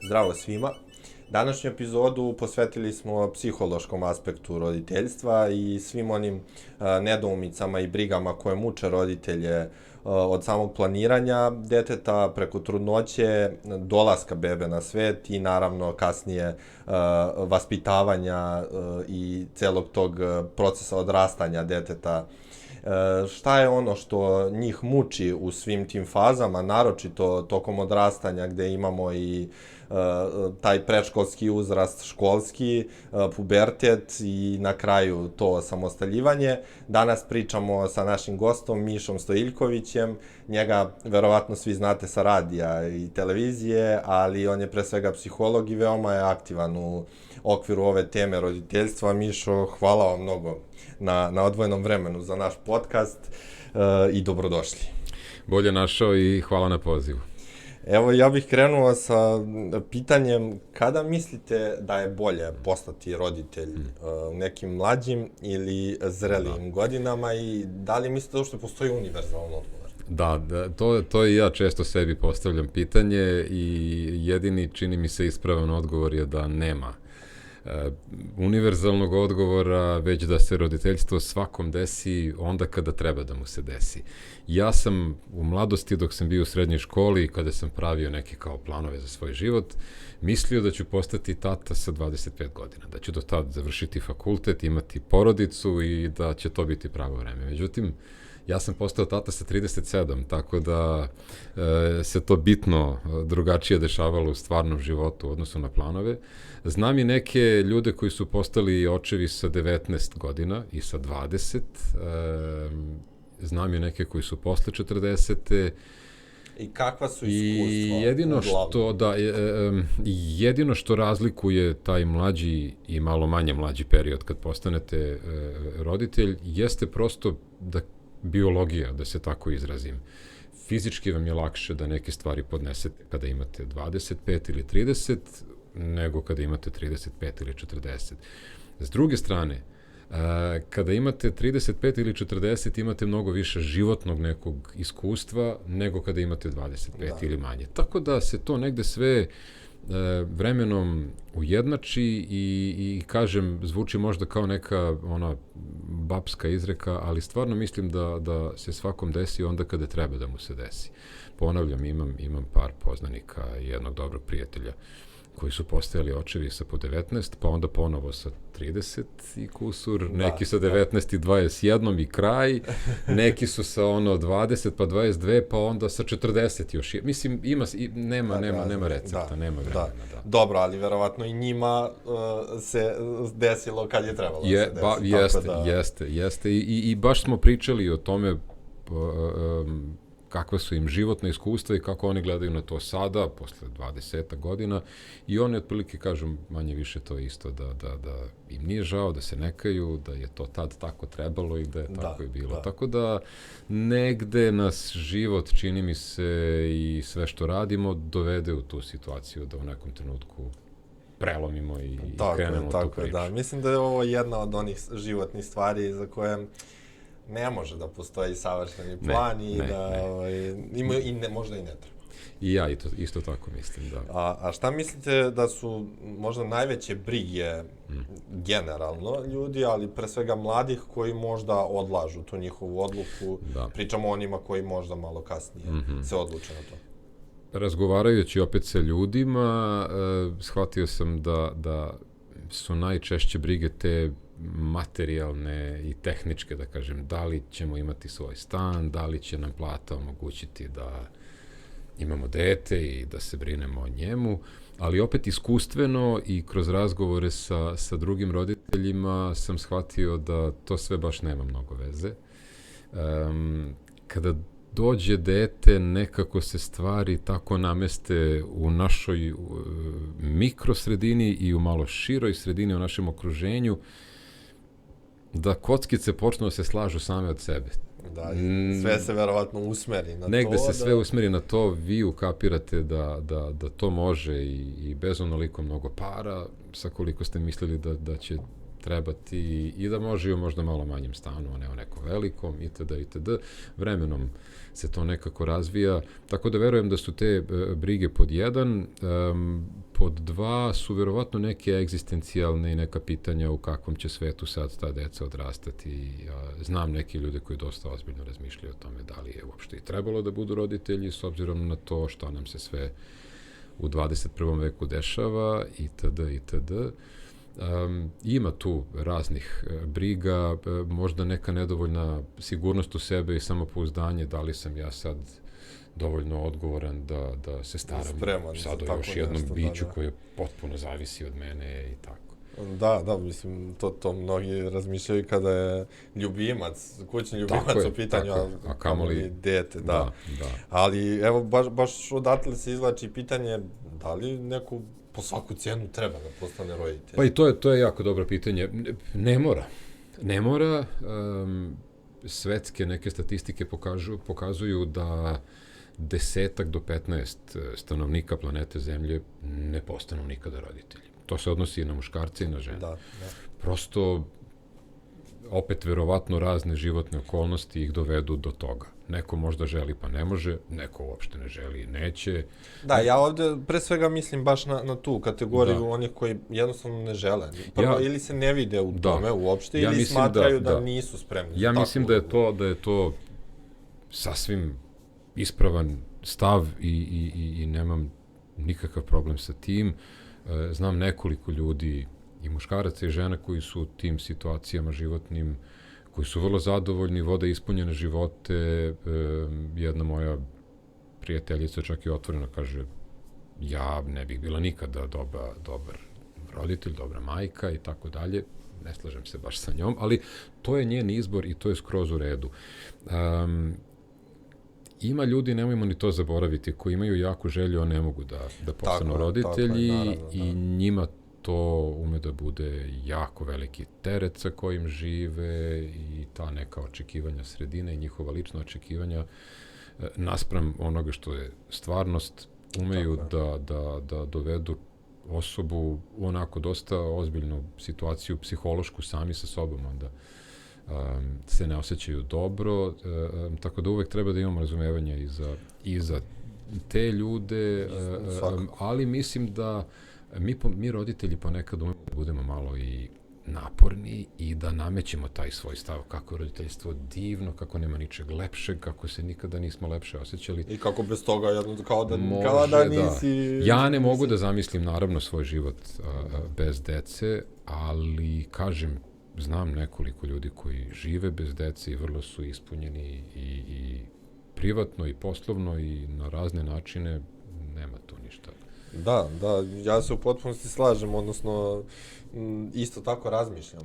Zdravo svima. Današnju epizodu posvetili smo psihološkom aspektu roditeljstva i svim onim nedoumicama i brigama koje muče roditelje od samog planiranja deteta preko trudnoće, dolaska bebe na svet i naravno kasnije vaspitavanja i celog tog procesa odrastanja deteta. Šta je ono što njih muči u svim tim fazama, naročito tokom odrastanja gde imamo i taj predškolski uzrast, školski, pubertet i na kraju to osamostaljivanje. Danas pričamo sa našim gostom Mišom Stojiljkovićem. Njega verovatno svi znate sa radija i televizije, ali on je pre svega psiholog i veoma je aktivan u okviru ove teme roditeljstva. Mišo, hvala vam mnogo na odvojenom vremenu za naš podcast i dobrodošli. Bolje našao i hvala na pozivu. Evo, ja bih krenuo sa pitanjem kada mislite da je bolje postati roditelj u nekim mlađim ili zrelijim godinama i da li mislite da uopšte postoji univerzalan odgovor? Da, to i ja često sebi postavljam pitanje i jedini, čini mi se, ispravan odgovor je da nema univerzalnog odgovora, već da se roditeljstvo svakom desi onda kada treba da mu se desi. Ja sam u mladosti, dok sam bio u srednjoj školi i kada sam pravio neke kao planove za svoj život, mislio da ću postati tata sa 25 godina, da ću do tad završiti fakultet, imati porodicu i da će to biti pravo vreme. Međutim, ja sam postao tata sa 37, tako da se to bitno drugačije dešavalo u stvarnom životu u odnosu na planove. Znam i neke ljude koji su postali očevi sa 19 godina i sa 20. Znam i neke koji su posle 40. I kakva su iskustva? Jedino što razlikuje taj mlađi i malo manje mlađi period kad postanete roditelj jeste prosto da biologija, da se tako izrazim. Fizički vam je lakše da neke stvari podnesete kada imate 25 ili 30, nego kada imate 35 ili 40. S druge strane, kada imate 35 ili 40, imate mnogo više životnog nekog iskustva nego kada imate 25 ili manje. Tako da se to negde sve vremenom ujednači i kažem, zvuči možda kao neka ona babska izreka, ali stvarno mislim da se svakom desi onda kada treba da mu se desi. Ponavljam, imam par poznanika i jednog dobrog prijatelja koji su postajali očevi sa po 19, pa onda ponovo sa 30 i kusur, neki sa 19 i 21 i kraj, neki su sa 20 pa 22, pa onda sa 40 još. Mislim, nema recepta, nema vremena. Da. Dobro, ali verovatno i njima se desilo kad je trebalo da se desi. Jeste. I baš smo pričali o tome kakva su im životna iskustva i kako oni gledaju na to sada, posle 20 godina, i oni otprilike kažu manje više to isto, da im nije žao, da se nekaju, da je to tad tako trebalo i da je tako i bilo. Tako da negde nas život, čini mi se, i sve što radimo, dovede u tu situaciju da u nekom trenutku prelomimo i krenemo tu priču. Da. Mislim da je ovo jedna od onih životnih stvari za koje ne može da postoji savršeni plan možda i ne treba. I ja isto tako mislim, da. A šta mislite da su možda najveće brige generalno ljudi, ali pre svega mladih koji možda odlažu tu njihovu odluku? Da. Pričamo o onima koji možda malo kasnije se odluče na to. Razgovarajući opet sa ljudima, shvatio sam da su najčešće brige te materijalne i tehničke, da kažem, da li ćemo imati svoj stan, da li će nam plata omogućiti da imamo dete i da se brinemo o njemu, ali opet iskustveno i kroz razgovore sa drugim roditeljima sam shvatio da to sve baš nema mnogo veze. Kada dođe dete, nekako se stvari tako nameste u našoj mikrosredini i u malo široj sredini, u našem okruženju, da kockice počnu da se slažu same od sebe. Da, sve se verovatno usmeri na to. Negde se sve usmeri na to, vi ukapirate da to može i bez onoliko mnogo para, sa koliko ste mislili da će treba ti i da može i u možda malo manjem stanu, a ne u nekom velikom, itd. itd. Vremenom se to nekako razvija, tako da verujem da su te brige pod jedan, pod dva su verovatno neke egzistencijalne i neka pitanja u kakvom će svetu sad ta deca odrastati. Znam neke ljude koji dosta ozbiljno razmišljaju o tome da li je uopšte i trebalo da budu roditelji s obzirom na to što nam se sve u 21. veku dešava, itd. itd. Ima tu raznih briga, možda neka nedovoljna sigurnost u sebe i samopouzdanje, da li sam ja sad dovoljno odgovoran da se staram sad o još jednom biću koje potpuno zavisi od mene i tako. Da, mislim, to mnogi razmišljaju kada je ljubimac, kućni ljubimac u pitanju, a kamoli dete, da. Ali, evo, baš odatle se izvlači pitanje, da li neko po svaku cijenu treba da postane roditelj? Pa i to je jako dobro pitanje. Ne mora. Svetske neke statistike pokazuju da 10 do 15 stanovnika planete Zemlje ne postanu nikada roditelji. To se odnosi i na muškarce i na žene. Da. Prosto, opet verovatno razne životne okolnosti ih dovedu do toga. Neko možda želi pa ne može, neko uopšte ne želi i neće. Da, ja ovde pre svega mislim baš na tu kategoriju onih koji jednostavno ne žele. Prvo, ili se ne vide u tome uopšte, ili smatraju da nisu spremni. Ja mislim da je to sasvim ispravan stav i nemam nikakav problem sa tim. Znam nekoliko ljudi, i muškaraca i žena, koji su u tim situacijama životnim, koji su vrlo zadovoljni, vode ispunjene živote. Jedna moja prijateljica čak i otvoreno kaže, ja ne bih bila nikada dobar roditelj, dobra majka i tako dalje. Ne slažem se baš sa njom, ali to je njen izbor i to je skroz u redu. Ima ljudi, nemojmo ni to zaboraviti, koji imaju jaku želju, a ne mogu da postanu roditelji, i njima to ume da bude jako veliki teret sa kojim žive i ta neka očekivanja sredine i njihova lična očekivanja naspram onoga što je stvarnost, umeju da dovedu osobu u onako dosta ozbiljnu situaciju psihološku sami sa sobom, onda se ne osjećaju dobro, tako da uvek treba da imamo razumevanje i za te ljude, ali mislim da mi roditelji ponekad umemo da budemo malo i naporni i da namećemo taj svoj stav kako je roditeljstvo divno, kako nema ničeg lepšeg, kako se nikada nismo lepše osjećali. I kako bez toga, kao da nisi... Ja ne mogu da zamislim, naravno, svoj život bez dece, ali, kažem, znam nekoliko ljudi koji žive bez dece i vrlo su ispunjeni i privatno i poslovno i na razne načine, nema tu ništa. Da, ja se u potpunosti slažem, odnosno isto tako razmišljam,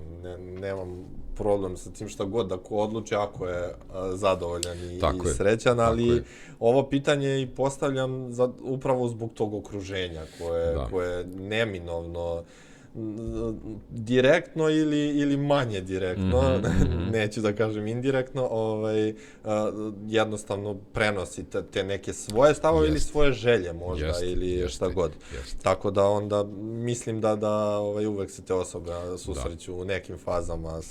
nemam problem sa tim šta god da ko odluči ako je zadovoljan i srećan, ali ovo pitanje i postavljam upravo zbog tog okruženja koje je neminovno direktno ili manje direktno, neću da kažem indirektno, jednostavno prenosi te neke svoje stavove ili svoje želje možda, ili šta god. Tako da onda mislim da uvek se te osobe susreću u nekim fazama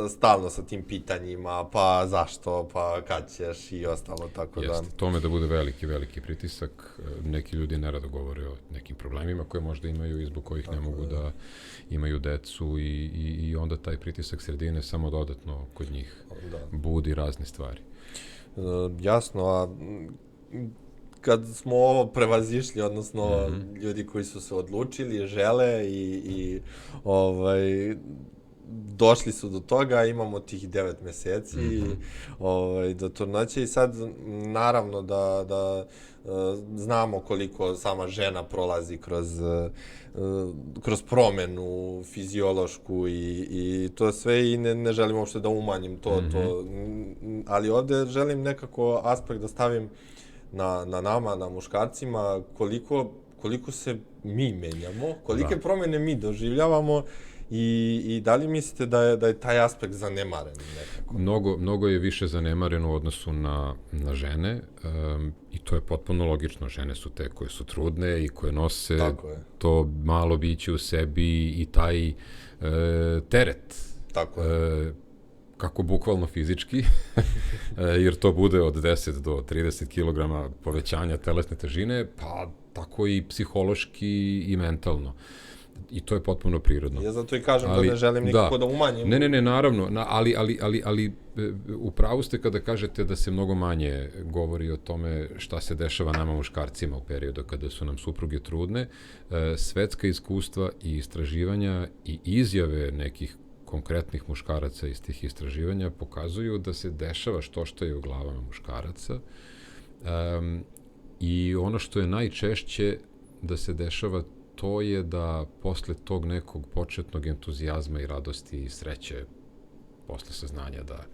stalno sa tim pitanjima, pa zašto, pa kad ćeš i ostalo, tako da... Tome da bude veliki pritisak. Neki ljudi nerado govore o nekim problemima koje možda imaju i zbog kojih ne mogu da imaju decu i onda taj pritisak sredine samo dodatno kod njih budi razne stvari. Jasno, a kad smo ovo prevazišli, odnosno ljudi koji su se odlučili, žele i došli su do toga, imamo tih 9 meseci do trudnoće i sad naravno da znamo koliko sama žena prolazi kroz promenu fiziološku i to sve i ne želim uopšte da umanjim to, ali ovde želim nekako aspekt da stavim na nama, na muškarcima, koliko se mi menjamo, kolike promene mi doživljavamo i da li mislite da je taj aspekt zanemaren nekako? Mnogo je više zanemareno u odnosu na žene i to je potpuno logično. Žene su te koje su trudne i koje nose to malo biće u sebi i taj teret. Tako je. Kako bukvalno fizički, jer to bude od 10 do 30 kg povećanja telesne težine, pa tako i psihološki i mentalno. I to je potpuno prirodno. Ja zato i kažem da ne želim nikako da umanjim. Ne, naravno, ali u pravu ste kada kažete da se mnogo manje govori o tome šta se dešava nama muškarcima u periodu kada su nam supruge trudne. Svetska iskustva i istraživanja i izjave nekih konkretnih muškaraca iz tih istraživanja pokazuju da se dešava što je u glavama muškaraca i ono što je najčešće da se dešava to je da posle tog nekog početnog entuzijazma i radosti i sreće posle saznanja da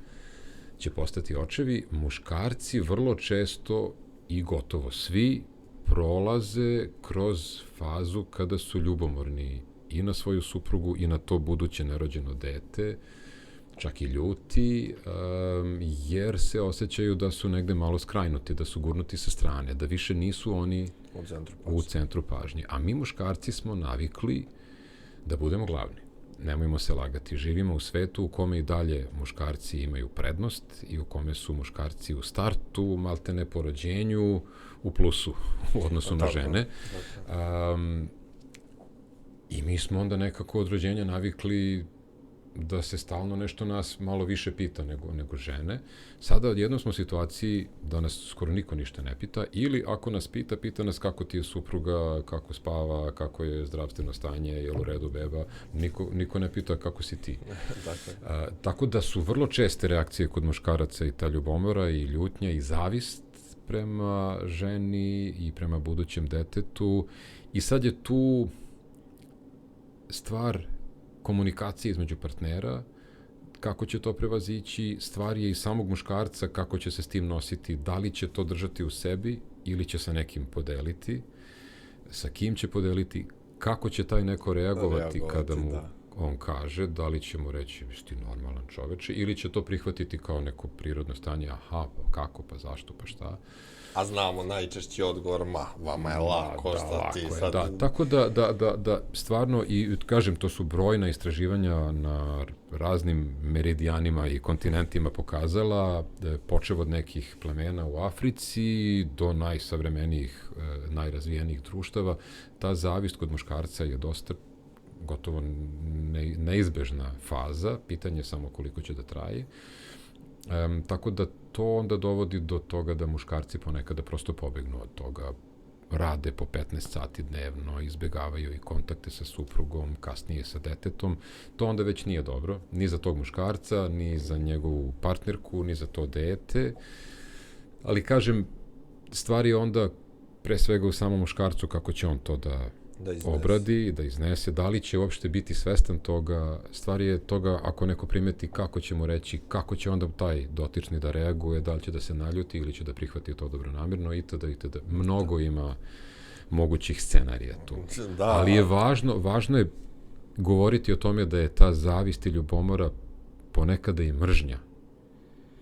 će postati očevi, muškarci vrlo često i gotovo svi prolaze kroz fazu kada su ljubomorni i na svoju suprugu i na to buduće nerođeno dete, čak i ljuti, jer se osjećaju da su negde malo skrajnuti, da su gurnuti sa strane, da više nisu oni u centru pažnje. A mi muškarci smo navikli da budemo glavni. Nemojmo se lagati. Živimo u svetu u kome i dalje muškarci imaju prednost i u kome su muškarci u startu, maltene po rođenju, u plusu u odnosu na žene. I mi smo onda nekako od rođenja navikli da se stalno nešto nas malo više pita nego žene. Sada odjednom smo u situaciji da nas skoro niko ništa ne pita, ili ako nas pita nas kako ti je supruga, kako spava, kako je zdravstveno stanje, je li u redu beba, niko ne pita kako si ti. Tako da su vrlo česte reakcije kod muškaraca i ta ljubomora i ljutnja i zavist prema ženi i prema budućem detetu. I sad je tu stvar komunikacije između partnera, kako će to prevazići, stvar je i samog muškarca kako će se s tim nositi, da li će to držati u sebi ili će sa nekim podeliti, sa kim će podeliti, kako će taj neko reagovati kada mu on kaže, da li će mu reći ti normalan čoveče ili će to prihvatiti kao neko prirodno stanje, aha, pa kako, pa zašto, pa šta. A znamo najčešći odgovor, vama je lako, šta ti sad... Da, tako da stvarno, i kažem, to su brojna istraživanja na raznim meridijanima i kontinentima pokazala, počev od nekih plemena u Africi do najsavremenijih, najrazvijenijih društava, ta zavist kod muškarca je dosta gotovo neizbežna faza, pitanje je samo koliko će da traje. Tako da to onda dovodi do toga da muškarci ponekada prosto pobegnu od toga, rade po 15 sati dnevno, izbegavaju i kontakte sa suprugom, kasnije sa detetom. To onda već nije dobro, ni za tog muškarca, ni za njegovu partnerku, ni za to dete. Ali kažem, stvar je onda pre svega u samom muškarcu kako će on to da obradi, da iznese, da li će uopšte biti svestan toga, stvar je toga ako neko primeti kako će mu reći, kako će onda taj dotični da reaguje, da li će da se naljuti ili će da prihvati to dobronamirno itd. Mnogo ima mogućih scenarija tu. Ali je važno je govoriti o tome da je ta zavist i ljubomora ponekada i mržnja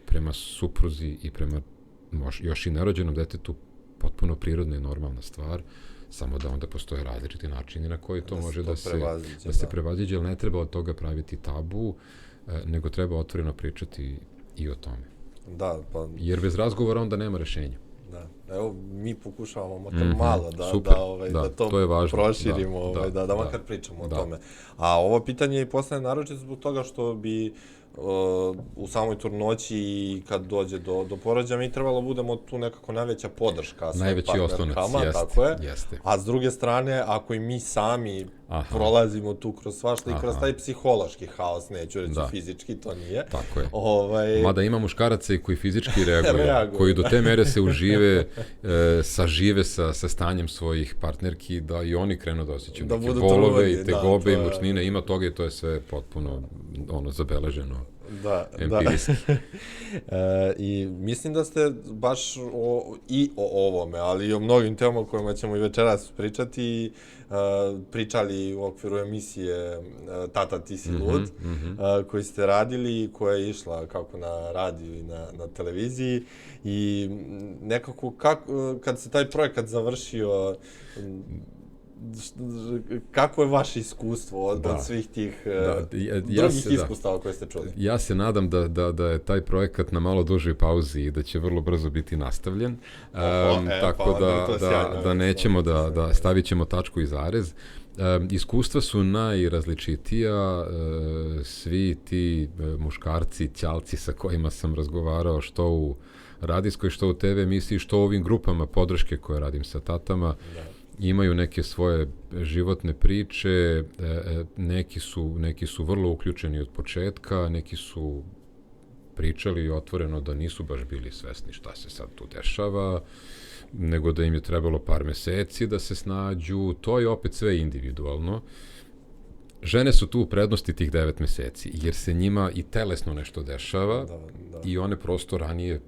prema supruzi i prema još i nerođenom detetu potpuno prirodna i normalna stvar, samo da onda postoje različiti načini na koji to može da se prevaziđe, ali ne treba od toga praviti tabu, nego treba otvoreno pričati i o tome. Da, pa... Jer bez razgovora onda nema rešenja. Da, evo mi pokušavamo makar malo da to je važno, proširimo, da makar pričamo o tome. A ovo pitanje je postane naročito zbog toga što bi u samoj trudnoći i kad dođe do porođaja mi trebalo budemo tu nekako najveća podrška svojim partnerkama, tako je. A s druge strane, ako i mi sami prolazimo tu kroz svašta i kroz taj psihološki haos, neću reći fizički, to nije. Tako je. Mada ima muškaraca i koji fizički reaguju, koji do te mere se sažive sa stanjem svojih partnerki, da i oni krenu da osjećaju neke bolove i tegobe i mučnine, ima toga i to je sve potpuno zabeleženo empirijski. I mislim da ste baš o ovome, ali i o mnogim temama o kojima ćemo i večeras pričati, pričali u okviru emisije Tata, ti si lud, koji ste radili i koja je išla kako na radiju i na televiziji. I nekako, kad se taj projekat završio, kako je vaše iskustvo od svih tih drugih iskustava koje ste čuli? Ja se nadam da je taj projekat na malo dužoj pauzi i da će vrlo brzo biti nastavljen. Tako da nećemo da stavit ćemo tačku i zarez. Iskustva su najrazličitija. Svi ti muškarci, ćalci sa kojima sam razgovarao, što u radijskoj, što u TV emisiji, što u ovim grupama podrške koje radim sa tatama, imaju neke svoje životne priče, neki su vrlo uključeni od početka, neki su pričali otvoreno da nisu baš bili svesni šta se sad tu dešava, nego da im je trebalo par meseci da se snađu. To je opet sve individualno. Žene su tu u prednosti tih 9 meseci, jer se njima i telesno nešto dešava i one prosto ranije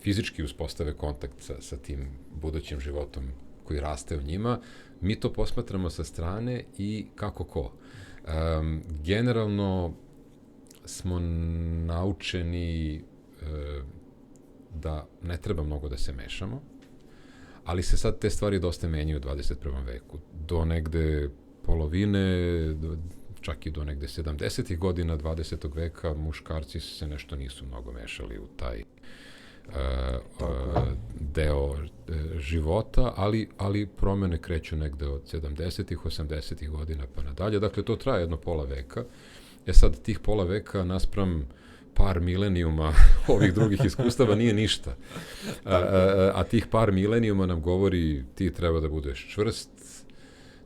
fizički uspostave kontakt sa tim budućim životom koji raste u njima. Mi to posmatramo sa strane i kako ko. Generalno smo naučeni da ne treba mnogo da se mešamo, ali se sad te stvari dosta menjaju u 21. veku. Do negde polovine, čak i do negde 70. godina 20. veka muškarci se nešto nisu mnogo mešali u taj deo života, ali promene kreću negde od 70. 80. godina pa nadalje. Dakle, to traje jedno pola veka. Sad, tih pola veka naspram par milenijuma ovih drugih iskustava nije ništa. A tih par milenijuma nam govori ti treba da budeš čvrst,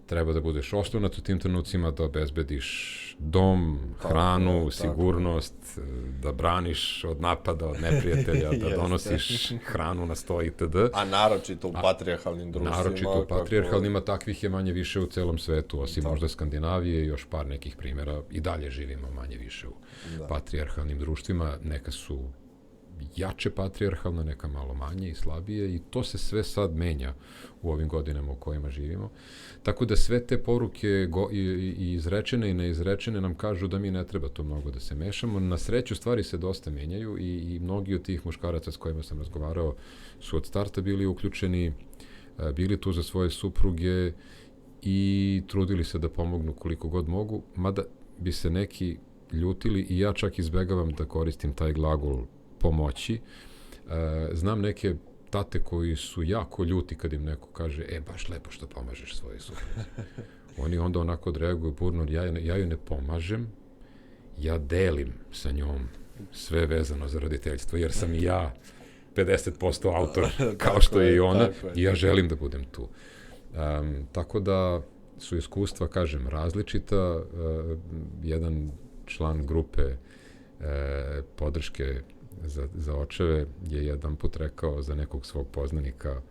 treba da budeš oslonac u tim trenucima, da obezbediš dom, hranu, sigurnost, da braniš od napada, od neprijatelja, da donosiš hranu na sto itd. A naročito u patrijarhalnim društvima. Naročito u patrijarhalnima, takvih je manje više u celom svetu, osim možda Skandinavije i još par nekih primjera. I dalje živimo manje više u patrijarhalnim društvima. Neka su jače patrijarhalna, neka malo manje i slabije i to se sve sad menja u ovim godinama u kojima živimo. Tako da sve te poruke i izrečene i neizrečene nam kažu da mi ne treba to mnogo da se mešamo. Na sreću stvari se dosta menjaju i mnogi od tih muškaraca s kojima sam razgovarao su od starta bili uključeni, bili tu za svoje supruge i trudili se da pomognu koliko god mogu, mada bi se neki ljutili i ja čak izbegavam da koristim taj glagol pomoći. Znam neke tate koji su jako ljuti kad im neko kaže, baš lepo što pomažeš svojoj supruzi. Oni onda onako odreaguju burno, ja ju ne pomažem, ja delim sa njom sve vezano za roditeljstvo, jer sam i ja 50% autor, kao što je i ona, i ja želim da budem tu. Tako da su iskustva, kažem, različita. Jedan član grupe podrške za očeve je jedan put rekao za nekog svog poznanika,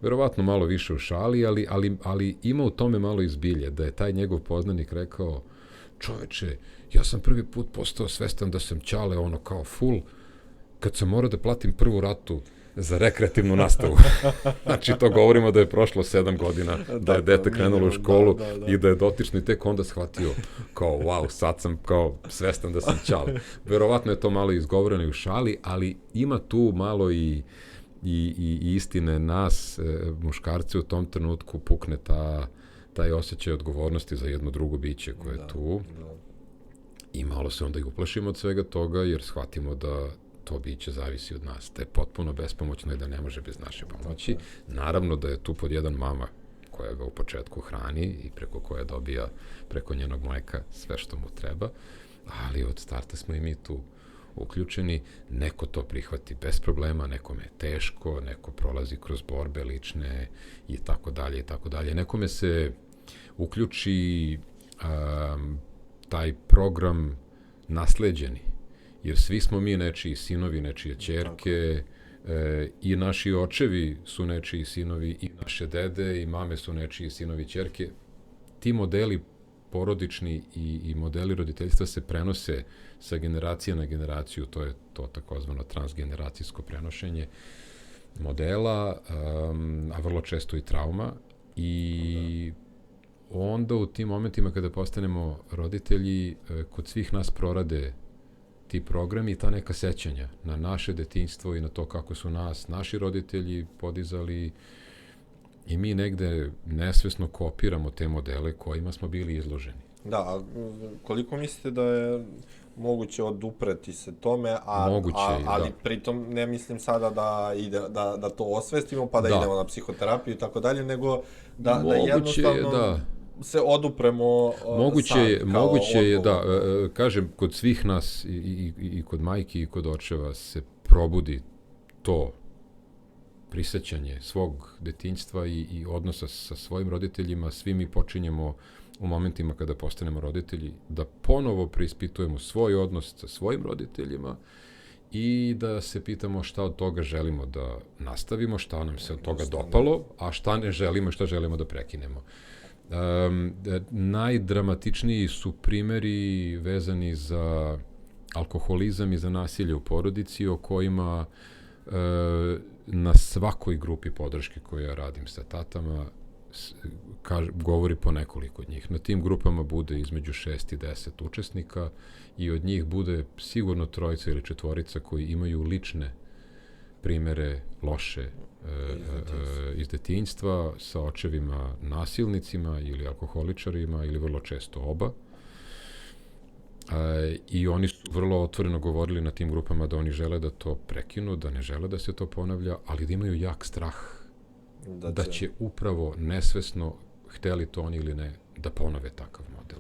verovatno malo više u šali, ali ima u tome malo izbilje, da je taj njegov poznanik rekao, čoveče, ja sam prvi put postao svestan da sam ćale ono kao full, kad sam morao da platim prvu ratu za rekreativnu nastavu. Znači, to govorimo da je prošlo 7 godina, da je dete krenulo u školu i da je dotični tek onda shvatio kao, wow, sad sam kao svestan da sam ćale. Verovatno je to malo izgovoreno i u šali, ali ima tu malo i istine nas, muškarci u tom trenutku pukne taj osjećaj odgovornosti za jedno drugo biće koje je tu. I malo se onda i uplašimo od svega toga, jer shvatimo da to biće zavisi od nas, da je potpuno bespomoćno i da ne može bez naše pomoći. Naravno da je tu pod jedan mama koja ga u početku hrani i preko koja dobija preko njenog mleka sve što mu treba, ali od starta smo i mi tu uključeni. Neko to prihvati bez problema, nekome je teško, neko prolazi kroz borbe lične i tako dalje i tako dalje. Nekome se uključi taj program nasleđeni, jer svi smo mi nečiji sinovi, nečije ćerke, i naši očevi su nečiji sinovi, i naše dede i mame su nečiji sinovi, ćerke. Ti modeli porodični i modeli roditeljstva se prenose sa generacije na generaciju, to je to takozvano transgeneracijsko prenošenje modela, a vrlo često i trauma. I onda u tim momentima kada postanemo roditelji, kod svih nas prorade ti programi i ta neka sećanja na naše detinjstvo i na to kako su nas naši roditelji podizali i mi negde nesvesno kopiramo te modele kojima smo bili izloženi. Da, a koliko mislite da je moguće odupreti se tome, ali pritom ne mislim sada da to osvestimo pa da idemo na psihoterapiju i tako dalje, nego da jednostavno se odupremo moguće je da, kažem, kod svih nas i kod majki i kod očeva se probudi to prisećanje svog detinjstva i odnosa sa svojim roditeljima. Svi mi počinjemo u momentima kada postanemo roditelji da ponovo preispitujemo svoj odnos sa svojim roditeljima i da se pitamo šta od toga želimo da nastavimo, šta nam se od toga dopalo, a šta ne želimo i šta želimo da prekinemo. Najdramatičniji su primeri vezani za alkoholizam i za nasilje u porodici, o kojima na svakoj grupi podrške koju ja radim sa tatama govori po nekoliko od njih. Na tim grupama bude između 6 i 10 učesnika i od njih bude sigurno 3 ili 4 koji imaju lične primere loše iz detinjstva sa očevima nasilnicima ili alkoholičarima ili vrlo često oba. I oni su vrlo otvoreno govorili na tim grupama da oni žele da to prekinu, da ne žele da se to ponavlja, ali da imaju jak strah da će upravo nesvesno, hteli to oni ili ne, da ponove takav model.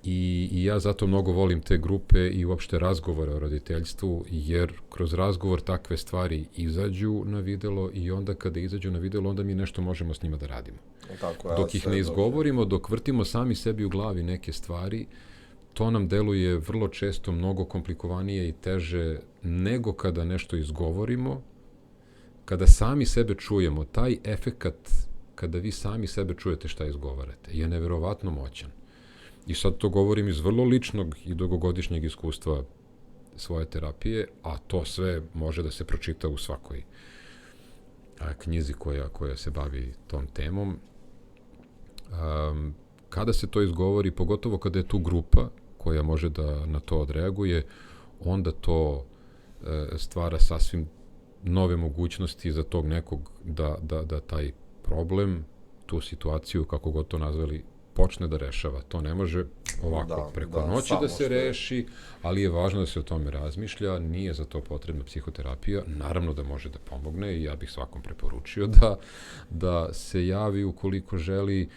I ja zato mnogo volim te grupe i uopšte razgovore o roditeljstvu, jer kroz razgovor takve stvari izađu na videlo i onda kada izađu na videlo, onda mi nešto možemo s njima da radimo. Dok ih ne izgovorimo, dok vrtimo sami sebi u glavi neke stvari, to nam deluje vrlo često mnogo komplikovanije i teže nego kada nešto izgovorimo. Kada sami sebe čujemo, taj efekat kada vi sami sebe čujete šta izgovarate je neverovatno moćan. I sad to govorim iz vrlo ličnog i dugogodišnjeg iskustva svoje terapije, a to sve može da se pročita u svakoj knjizi koja se bavi tom temom. Kada se to izgovori, pogotovo kada je tu grupa koja može da na to odreaguje, onda to stvara sasvim nove mogućnosti za tog nekog da taj problem, tu situaciju, kako god to nazvali, počne da rešava. To ne može ovako preko noći da se reši, ali je važno da se o tome razmišlja, nije za to potrebna psihoterapija, naravno da može da pomogne i ja bih svakom preporučio da se javi ukoliko želi,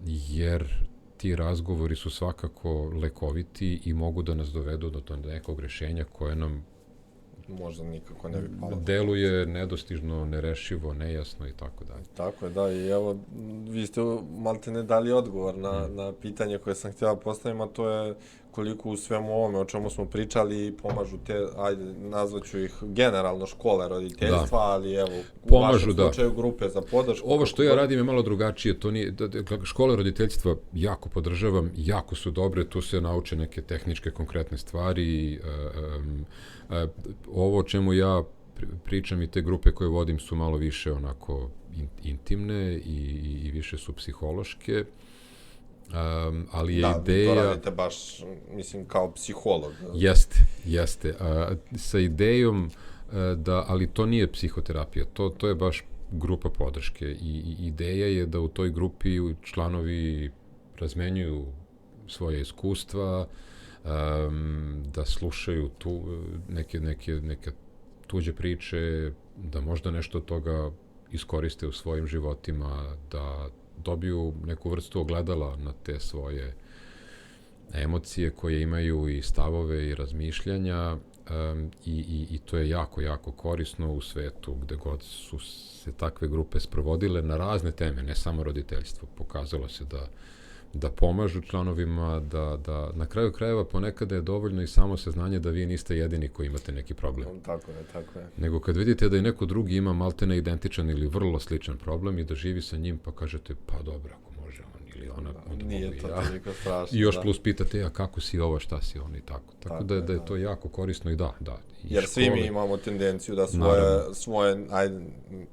jer ti razgovori su svakako lekoviti i mogu da nas dovedu do nekog rešenja koje nam možda nikako ne bi palo. Deluje nedostižno, nerešivo, nejasno i tako dalje. Tako je, da. I evo, vi ste malte ne dali odgovor na pitanje koje sam htjela postaviti, a to je koliko u svemu ovome o čemu smo pričali pomažu te, ajde, nazvaću ih generalno škole roditeljstva, ali evo, u vašem slučaju grupe za podršku. Ovo što ja radim je malo drugačije, to nije, škole roditeljstva jako podržavam, jako su dobre, tu se nauče neke tehničke, konkretne stvari. Ovo o čemu ja pričam i te grupe koje vodim su malo više onako intimne i više su psihološke. Ali je ideja... Da, to radite baš, mislim, kao psiholog. Jeste. Sa idejom ali to nije psihoterapija, to je baš grupa podrške i ideja je da u toj grupi članovi razmenjuju svoje iskustva, da slušaju neke tuđe priče, da možda nešto od toga iskoriste u svojim životima, da dobiju neku vrstu ogledala na te svoje emocije koje imaju i stavove i razmišljanja i to je jako, jako korisno u svetu gde god su se takve grupe sprovodile na razne teme, ne samo roditeljstvo. Pokazalo se da pomažu članovima, da na kraju krajeva ponekada je dovoljno i samo saznanje da vi niste jedini koji imate neki problem. Tako je. Nego kad vidite da i neko drugi ima maltene identičan ili vrlo sličan problem i da živi sa njim, pa kažete, pa dobro, ako može on ili ona, onda Nije mogu i to ja. toliko strašno, I još da. plus pitate, a kako si ovo, šta si on i tako. Tako da je to jako korisno i da. I Jer svi mi imamo tendenciju da svoje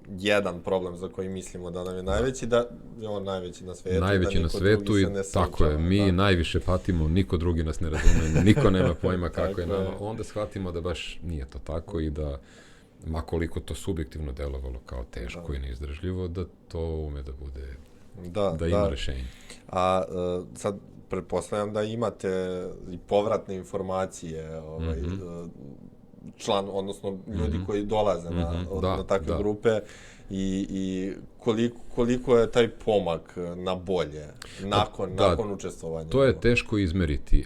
jedan problem za koji mislimo da nam je najveći, da je on najveći na svetu. Najveći na svetu i tako je, mi najviše patimo, niko drugi nas ne razume, niko nema pojma kako je nama. Onda shvatimo da baš nije to tako i da, makoliko to subjektivno delovalo kao teško i neizdržljivo, da to ume da bude, da ima rešenje. A sad, pretpostavljam da imate i povratne informacije, odnosno ljudi koji dolaze na takve grupe i koliko je taj pomak na bolje nakon učestvovanja. To je teško izmeriti,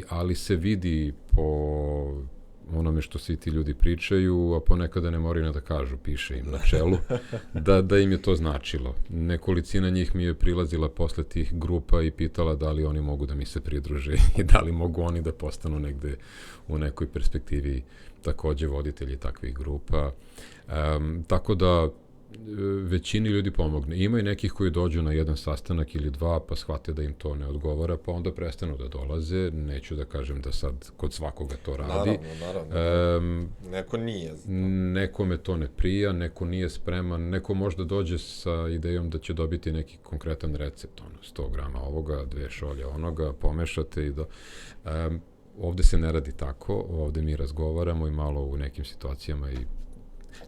ali se vidi po onome što svi ti ljudi pričaju, a ponekada ne moraju da kažu, piše im na čelu, da im je to značilo. Nekolicina njih mi je prilazila posle tih grupa i pitala da li oni mogu da mi se pridruže i da li mogu oni da postanu negde u nekoj perspektivi takođe voditelji takvih grupa. Tako da većini ljudi pomogne. Ima i nekih koji dođu na jedan sastanak ili dva, pa shvate da im to ne odgovara, pa onda prestanu da dolaze. Neću da kažem da sad kod svakoga to radi. Naravno. Neko nije. Nekome to ne prija, neko nije spreman, neko možda dođe sa idejom da će dobiti neki konkretan recept, 100 grama ovoga, 2 šolje onoga, pomešate i da... Ovde se ne radi tako, ovde mi razgovaramo i malo u nekim situacijama i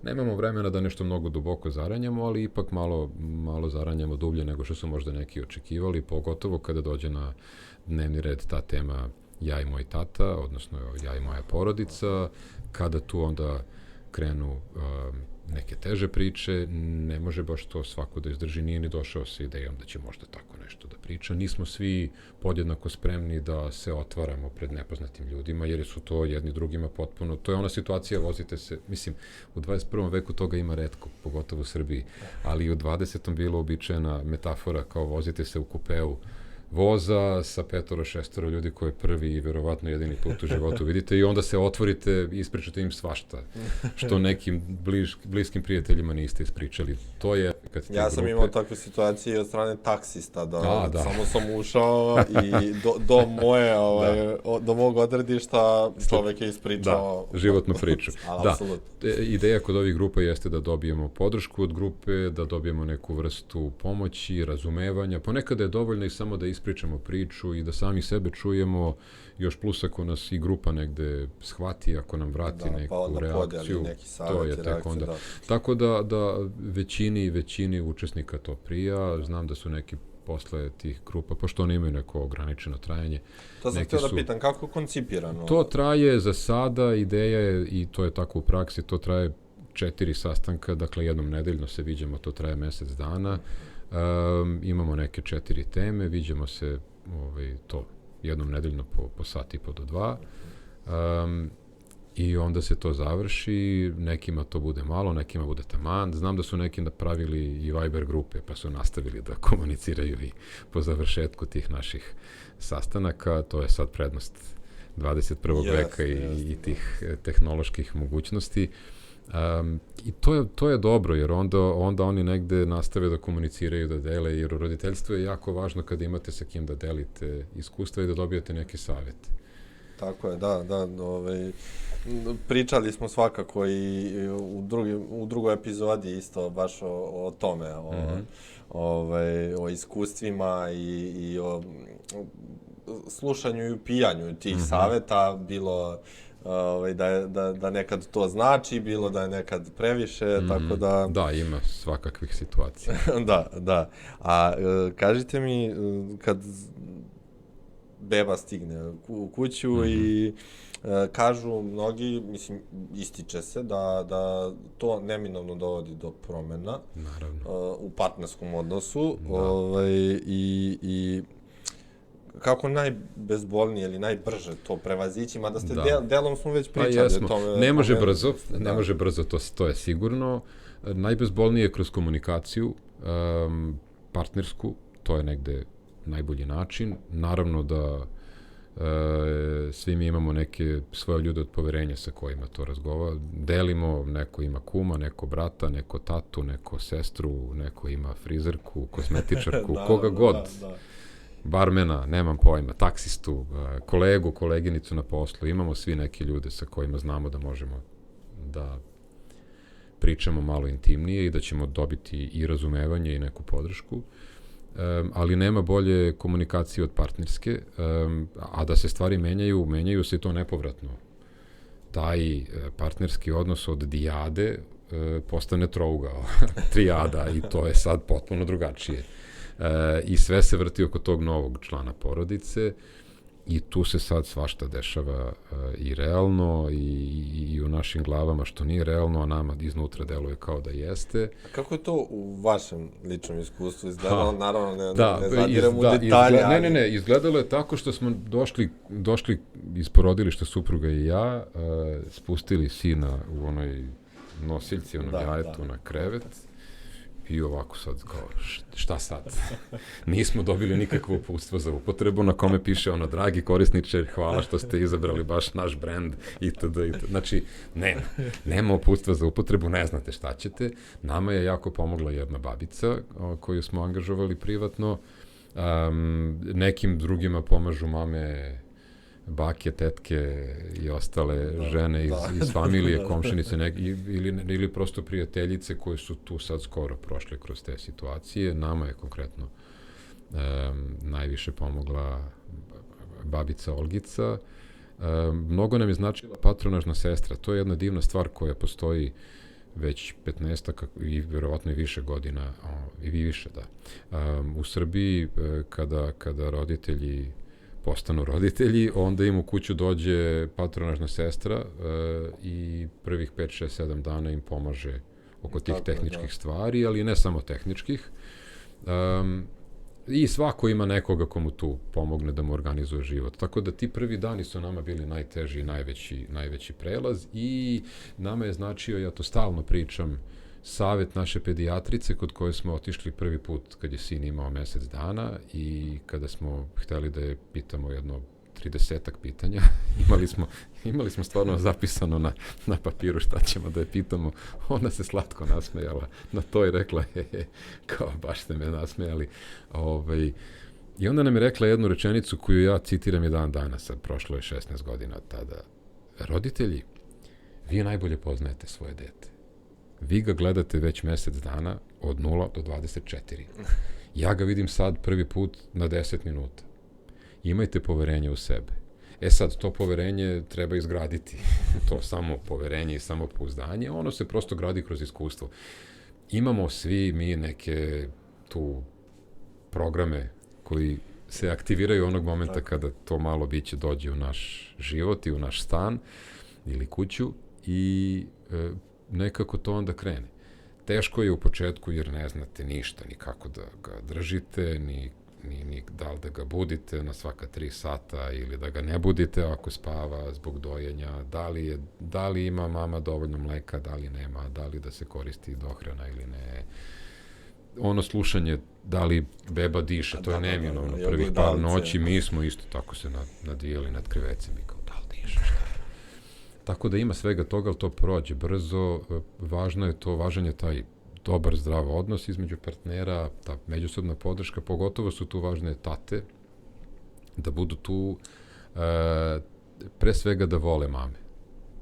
nemamo vremena da nešto mnogo duboko zaranjamo, ali ipak malo zaranjamo dublje nego što su možda neki očekivali, pogotovo kada dođe na dnevni red ta tema ja i moj tata, odnosno ja i moja porodica, kada tu onda krenu neke teže priče, ne može baš to svako da izdrži, nije ni došao sa idejom da će možda tako nešto da priča. Nismo svi podjednako spremni da se otvaramo pred nepoznatim ljudima, jer su to jedni drugima potpuno, to je ona situacija, vozite se, mislim, u 21. veku toga ima retko, pogotovo u Srbiji, ali i u 20. bilo običajna metafora kao vozite se u kupeu voza sa 5-6 ljudi koji je prvi i verovatno jedini put u životu vidite i onda se otvorite i ispričate im svašta, što nekim bliskim prijateljima niste ispričali. To je kad te ja sam imao takve situacije od strane taksista, da. Samo sam ušao i do mog odredišta čovek je ispričao životnu priču. Apsolutno. Ideja kod ovih grupa jeste da dobijemo podršku od grupe, da dobijemo neku vrstu pomoći, razumevanja. Ponekada je dovoljno i samo da ispričamo priču i da sami sebe čujemo, još plus ako nas i grupa negde shvati, ako nam vrati neku reakciju, to je tek onda. Tako da većini učesnika to prija, znam da su neki posle tih grupa, pošto oni imaju neko ograničeno trajanje. To sam htio da pitam, kako je koncipirano? To traje za sada, ideja je, i to je tako u praksi, to traje 4 sastanka, dakle jednom nedeljno se viđamo, to traje mesec dana. Imamo neke 4 teme, viđamo se to jednom nedeljno po sat i po do 2. I onda se to završi, nekima to bude malo, nekima bude taman. Znam da su neki napravili i Viber grupe, pa su nastavili da komuniciraju i po završetku tih naših sastanaka. To je sad prednost 21. veka i tih tehnoloških mogućnosti. I to je dobro, jer onda oni negde nastave da komuniciraju, da dele, jer u roditeljstvu je jako važno kada imate sa kim da delite iskustva i da dobijate neke savete. Tako je, da. Pričali smo svakako i u drugoj epizodi isto baš o tome, o iskustvima i o slušanju i upijanju tih saveta, bilo da nekad to znači, bilo da je nekad previše, tako da... Da, ima svakakvih situacija. Da. A kažite mi, kad beba stigne u kuću i kažu mnogi, mislim, ističe se da to neminovno dovodi do promena u partnerskom odnosu i kako najbezbolnije ili najbrže to prevazići, mada ste delom smo već pričali o tome. Ne može brzo, to je sigurno. Najbezbolnije je kroz komunikaciju partnersku, to je negde najbolji način. Naravno da svi mi imamo neke svoje ljude od poverenja sa kojima to delimo, neko ima kuma, neko brata, neko tatu, neko sestru, neko ima frizerku, kozmetičarku, koga god. Barmena, nemam pojma, taksistu, kolegu, koleginicu na poslu, imamo svi neke ljude sa kojima znamo da možemo da pričamo malo intimnije i da ćemo dobiti i razumevanje i neku podršku, ali nema bolje komunikacije od partnerske, a da se stvari menjaju se to nepovratno. Taj partnerski odnos od dijade postane trougao, trijada i to je sad potpuno drugačije. I sve se vrti oko tog novog člana porodice i tu se sad svašta dešava i realno i u našim glavama, što nije realno, a nama iznutra deluje kao da jeste. A kako je to u vašem ličnom iskustvu izgledalo? Naravno, ne zadirem u detalje. Ne, izgledalo je tako što smo došli iz porodilišta supruga i ja, spustili sina u onoj nosiljci, jajetu na krevet. I ovako sad, kao, šta sad? Nismo dobili nikakvo uputstvo za upotrebu na kome piše dragi korisniče, hvala što ste izabrali baš naš brend itd. Znači, nema uputstva za upotrebu, ne znate šta ćete. Nama je jako pomogla jedna babica koju smo angažovali privatno. Nekim drugima pomažu mame, bake, tetke i ostale žene iz familije, komšinice ili prosto prijateljice koje su tu sad skoro prošle kroz te situacije. Nama je konkretno najviše pomogla babica Olgica. Mnogo nam je značila patronažna sestra. To je jedna divna stvar koja postoji već 15 i verovatno i više godina, i više, da. U Srbiji, kada roditelji postanu roditelji, onda im u kuću dođe patronažna sestra i prvih 5, 6, 7 dana im pomaže oko tih tehničkih stvari, ali ne samo tehničkih. I svako ima nekoga komu tu pomogne da mu organizuje život. Tako da ti prvi dani su nama bili najteži i najveći prelaz i nama je značio, ja to stalno pričam, savet naše pedijatrice kod koje smo otišli prvi put kad je sin imao mesec dana i kada smo hteli da je pitamo jedno 30-ak pitanja, imali smo stvarno zapisano na papiru šta ćemo da je pitamo. Ona se slatko nasmejala na to i rekla, kao baš ste me nasmejali. I onda nam je rekla jednu rečenicu koju ja citiram i dan danas, sad prošlo je 16 godina od tada. Roditelji, vi najbolje poznajete svoje dete. Vi ga gledate već mesec dana od 0 do 24. Ja ga vidim sad prvi put na 10 minuta. Imajte poverenje u sebe. Sad, to poverenje treba izgraditi. To samo poverenje i samo pouzdanje. Ono se prosto gradi kroz iskustvo. Imamo svi mi neke tu programe koji se aktiviraju onog momenta kada to malo biće dođe u naš život i u naš stan ili kuću i nekako to onda krene. Teško je u početku jer ne znate ništa, ni kako da ga držite, ni da li da ga budite na svaka 3 sata ili da ga ne budite ako spava zbog dojenja, da li ima mama dovoljno mleka, da li nema, da li da se koristi dohrana ili ne. Ono slušanje, da li beba diše, to je neminovno. Prvih par noći mi smo isto tako se nadvijeli nad krevecem i kao, da li diše, šta je? Tako da ima svega toga, ali to prođe brzo. Važan je taj dobar, zdrav odnos između partnera, ta međusobna podrška, pogotovo su tu važne tate, da budu tu, pre svega da vole mame.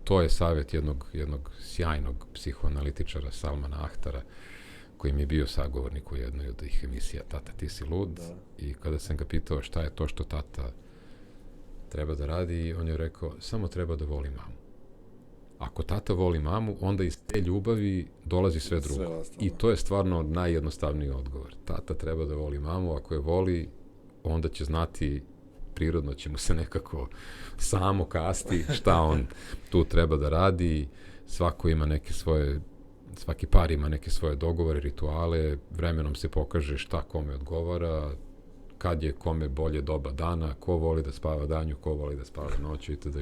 To je savjet jednog sjajnog psihoanalitičara, Salmana Ahtara, koji mi je bio sagovornik u jednoj od tih emisija Tata, ti si lud. Da. I kada sam ga pitao šta je to što tata treba da radi, on je rekao, samo treba da voli mamu. Ako tata voli mamu, onda iz te ljubavi dolazi sve drugo. I to je stvarno najjednostavniji odgovor. Tata treba da voli mamu, ako je voli, onda će znati, prirodno će mu se nekako samo kasti šta on tu treba da radi. Svaki par ima neke svoje dogovore, rituale, vremenom se pokaže šta kome odgovara, kad je kome bolje doba dana, ko voli da spava danju, ko voli da spava noću itd.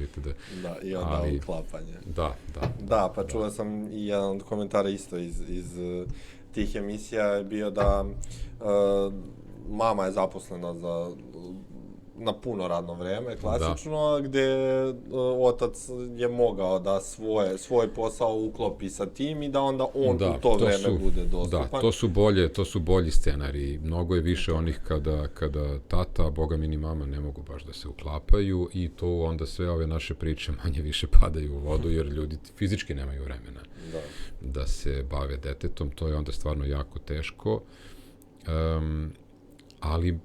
Da, i onda uklapanje. Da. Da, pa čuo sam i jedan od komentara isto iz tih emisija je bio da mama je zaposlena na puno radno vreme, klasično, gde otac je mogao da svoj posao uklopi sa tim i da onda on u to vreme bude dostupan. Da, to su bolji scenariji. Mnogo je više onih kada tata, a boga mi ni mama ne mogu baš da se uklapaju i to onda sve ove naše priče manje više padaju u vodu, jer ljudi fizički nemaju vremena da se bave detetom. To je onda stvarno jako teško. Ali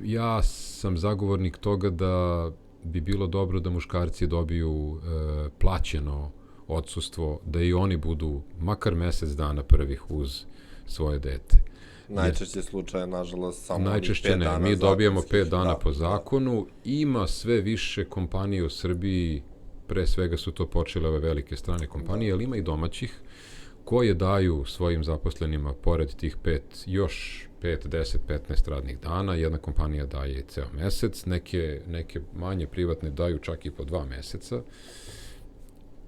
ja sam zagovornik toga da bi bilo dobro da muškarci dobiju plaćeno odsustvo, da i oni budu makar mesec dana prvih uz svoje dete. Najčešće slučaje, nažalost, samo najčešće 5 dana. Mi dobijamo 5 dana po zakonu. Ima sve više kompanije u Srbiji, pre svega su to počele ove velike strane kompanije, ali ima i domaćih koje daju svojim zaposlenima, pored tih 5, još 5, 10, 15 radnih dana. Jedna kompanija daje ceo mesec, neke manje privatne daju čak i po 2 meseca,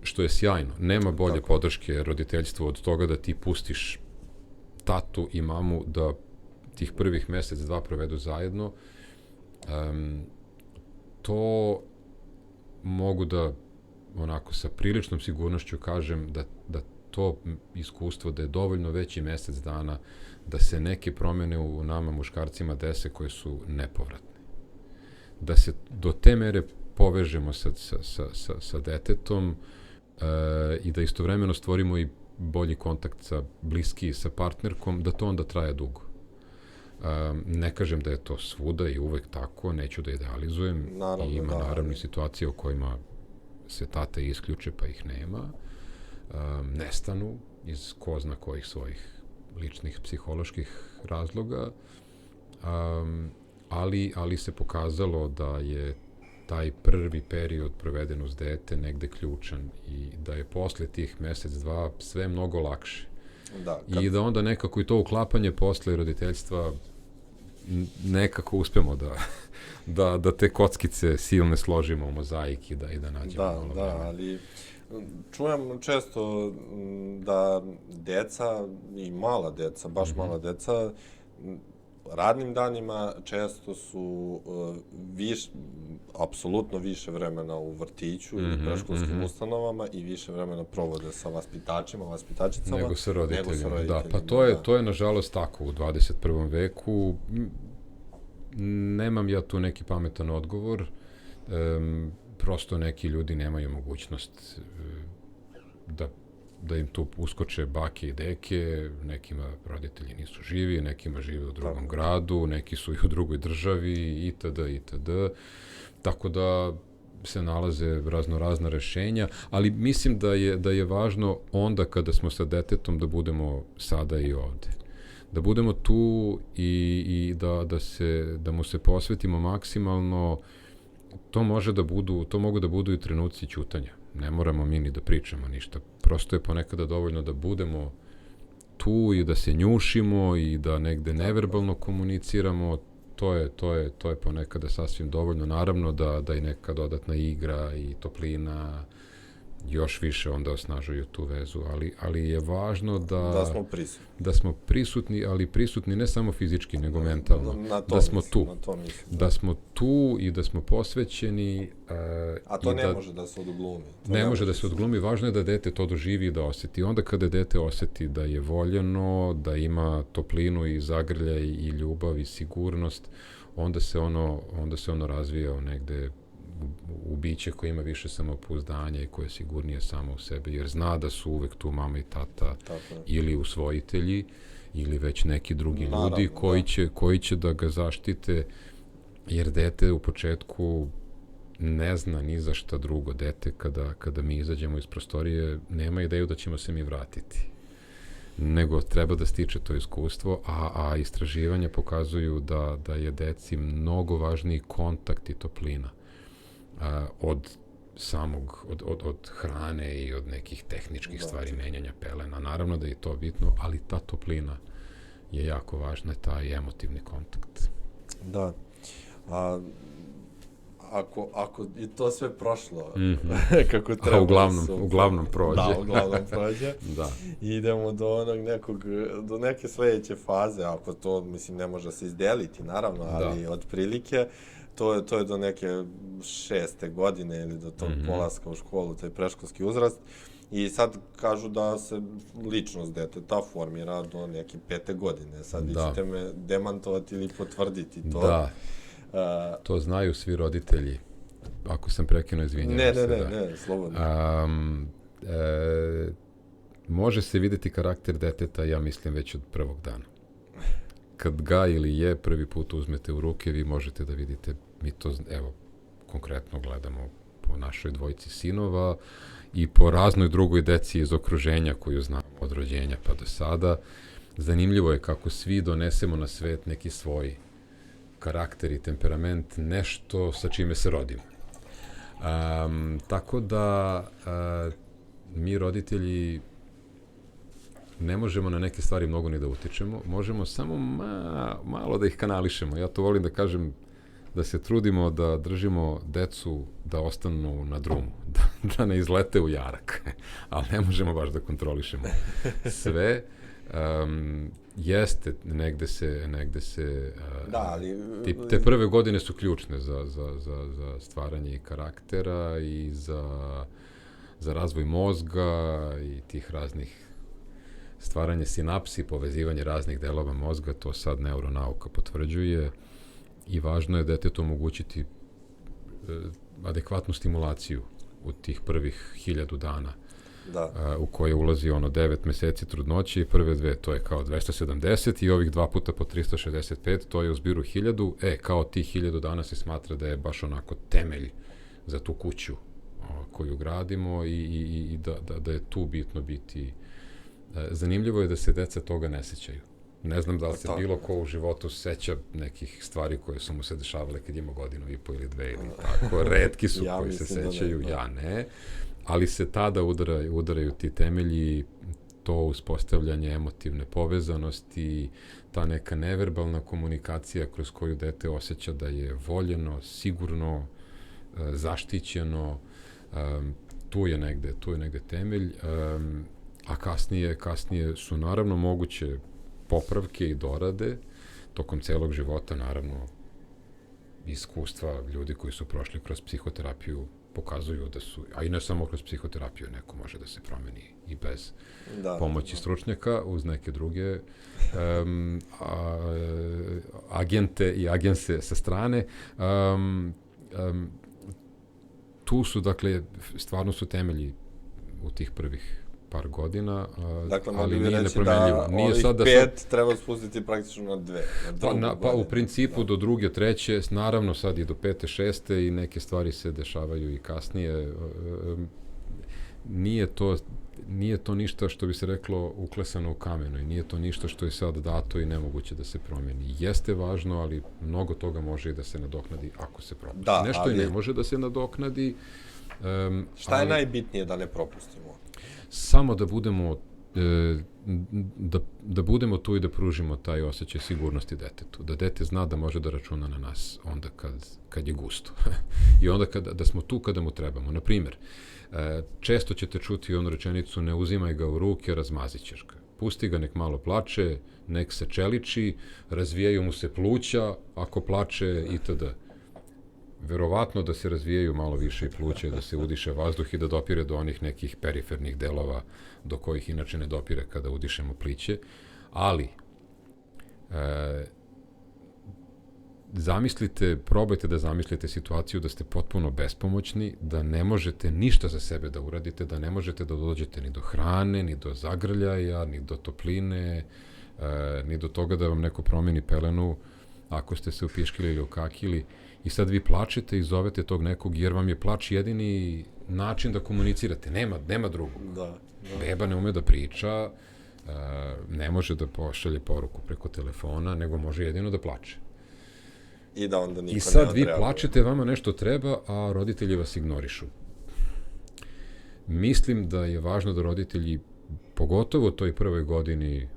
što je sjajno. Nema bolje podrške roditeljstvu od toga da ti pustiš tatu i mamu da tih prvih mesec, 2 provedu zajedno. To mogu da onako sa priličnom sigurnošću kažem da to iskustvo da je dovoljno veći mesec dana da se neke promene u nama muškarcima dese koje su nepovratne. Da se do te mere povežemo sa detetom i da istovremeno stvorimo i bolji kontakt bliski sa partnerkom, da to onda traje dugo. Ne kažem da je to svuda i uvek tako, neću da idealizujem. Ima naravno situacije u kojima se tate isključe pa ih nema. Nestanu iz ko zna kojih svojih ličnih psiholoških razloga, ali se pokazalo da je taj prvi period proveden uz dete negde ključan i da je posle tih mesec, 2 sve mnogo lakše. I da onda nekako i to uklapanje posle roditeljstva nekako uspemo da te kockice silne složimo u mozaik i da nađemo malo vremena. Ali čujem često da deca i mala deca, baš mala deca, radnim danima često su apsolutno više vremena u vrtiću i predškolskim ustanovama i više vremena provode sa vaspitačima, vaspitačicama. Nego sa roditeljima. Da, pa to je nažalost tako u 21. veku. Nemam ja tu neki pametan odgovor. Prosto neki ljudi nemaju mogućnost da im tu uskoče bake i deke, nekima roditelji nisu živi, nekima žive u drugom gradu, neki su i u drugoj državi, itd. Tako da se nalaze razna rešenja, ali mislim da je važno onda kada smo sa detetom da budemo sada i ovde. Da budemo tu i da mu se posvetimo maksimalno. To mogu da budu i trenuci ćutanja. Ne moramo mi ni da pričamo ništa. Prosto je ponekada dovoljno da budemo tu i da se njušimo i da negde neverbalno komuniciramo. To je ponekada sasvim dovoljno. Naravno da i neka dodatna igra i toplina još više onda osnažuju tu vezu, ali je važno da smo prisutni, ali prisutni ne samo fizički, nego mentalno. Da smo tu. Da smo tu i da smo posvećeni. A to ne može da se odglumi. Ne može da se odglumi, važno je da dete to doživi i da oseti. Onda kada dete oseti da je voljeno, da ima toplinu i zagrljaj i ljubav i sigurnost, onda se ono razvija negde u biće koje ima više samopouzdanja i koje je sigurnije samo u sebi, jer zna da su uvek tu mama i tata ili usvojitelji ili već neki drugi ljudi koji će da ga zaštite, jer dete u početku ne zna ni za šta drugo. Dete kada mi izađemo iz prostorije nema ideju da ćemo se mi vratiti, nego treba da stiče to iskustvo, a istraživanja pokazuju da je deci mnogo važniji kontakt i toplina od hrane i od nekih tehničkih stvari, menjanja pelena. Naravno da je to bitno, ali ta toplina je jako važna, taj emotivni kontakt. Da. ako je to sve prošlo, kako A treba. uglavnom prođe. Da, uglavnom prođe. Da. Idemo do neke sledeće faze, ako to, mislim, ne može se izdeliti, naravno, ali otprilike, to je do neke 6. godine ili do tog polaska u školu, taj predškolski uzrast. I sad kažu da se ličnost deteta formira do neke 5. godine. Sad vi ćete me demantovati ili potvrditi to. Da, to znaju svi roditelji. Ako sam prekinuo, izvinjavam se. Ne, slobodno. Može se videti karakter deteta, ja mislim, već od prvog dana. Kad ga ili je prvi put uzmete u ruke, vi možete da vidite, mi to, evo, konkretno gledamo po našoj dvojici sinova i po raznoj drugoj deci iz okruženja koju znamo od rođenja pa do sada. Zanimljivo je kako svi donesemo na svet neki svoj karakter i temperament, nešto sa čime se rodimo. Tako da mi roditelji ne možemo na neke stvari mnogo ni da utičemo, možemo samo malo da ih kanališemo. Ja to volim da kažem, da se trudimo da držimo decu da ostanu na drumu, da ne izlete u jarak, ali ne možemo baš da kontrolišemo sve. Jeste, negde se da, ali te prve godine su ključne za stvaranje karaktera i za razvoj mozga i tih raznih stvaranje sinapsi, povezivanje raznih delova mozga, to sad neuronauka potvrđuje i važno je detetu omogućiti adekvatnu stimulaciju u tih prvih 1000 dana. U koje ulazi 9 meseci trudnoće i prve 2, to je kao 270 i ovih 2 puta po 365, to je u zbiru 1000. Kao tih 1000 dana se smatra da je baš onako temelj za tu kuću koju gradimo i da je tu bitno biti. Zanimljivo je da se deca toga ne sećaju. Ne znam da li se bilo ko u životu seća nekih stvari koje su mu se dešavale kad ima 1,5 godinu ili 2 ili tako. Retki su koji se sećaju, ja ne. Ali se tada udaraju ti temelji, to uspostavljanje emotivne povezanosti, ta neka neverbalna komunikacija kroz koju dete osjeća da je voljeno, sigurno, zaštićeno, tu je negde temelj, a kasnije su naravno moguće popravke i dorade tokom celog života, naravno iskustva ljudi koji su prošli kroz psihoterapiju pokazuju da su, a i ne samo kroz psihoterapiju, neko može da se promeni i bez pomoći stručnjaka, uz neke druge agente i agense sa strane. Tu su, dakle, stvarno su temelji u tih prvih par godina, dakle, ali nije reći nepromenljivo. Da ovih 5 treba spustiti praktično na 2. Pa u principu do 2., 3, naravno sad i do 5., 6 i neke stvari se dešavaju i kasnije. Nije to ništa što bi se reklo uklesano u kamenu i nije to ništa što je sad dato i nemoguće da se promeni. Jeste važno, ali mnogo toga može i da se nadoknadi ako se propusti. Nešto i ne može da se nadoknadi. Šta je najbitnije da ne propustimo? Samo da budemo tu i da pružimo taj osjećaj sigurnosti detetu. Da dete zna da može da računa na nas onda kad je gusto. I onda da smo tu kada mu trebamo. Na primjer, često ćete čuti onu rečenicu ne uzimaj ga u ruke, razmazit ćeš ga. Pusti ga, nek malo plače, nek se čeliči, razvijaju mu se pluća ako plače itd. Verovatno da se razvijaju malo više i pluće, da se udiše vazduh i da dopire do onih nekih perifernih delova do kojih inače ne dopire kada udišemo pliće. Ali, probajte da zamislite situaciju da ste potpuno bespomoćni, da ne možete ništa za sebe da uradite, da ne možete da dođete ni do hrane, ni do zagrljaja, ni do topline, ni do toga da vam neko promeni pelenu ako ste se upiškili ili ukakili. I sad vi plačete i zovete tog nekog jer vam je plač jedini način da komunicirate. Nema drugog. Beba ne ume da priča, ne može da pošalje poruku preko telefona, nego može jedino da plače. I sad vi plačete, vama nešto treba, a roditelji vas ignorišu. Mislim da je važno da roditelji, pogotovo u toj prvoj godini,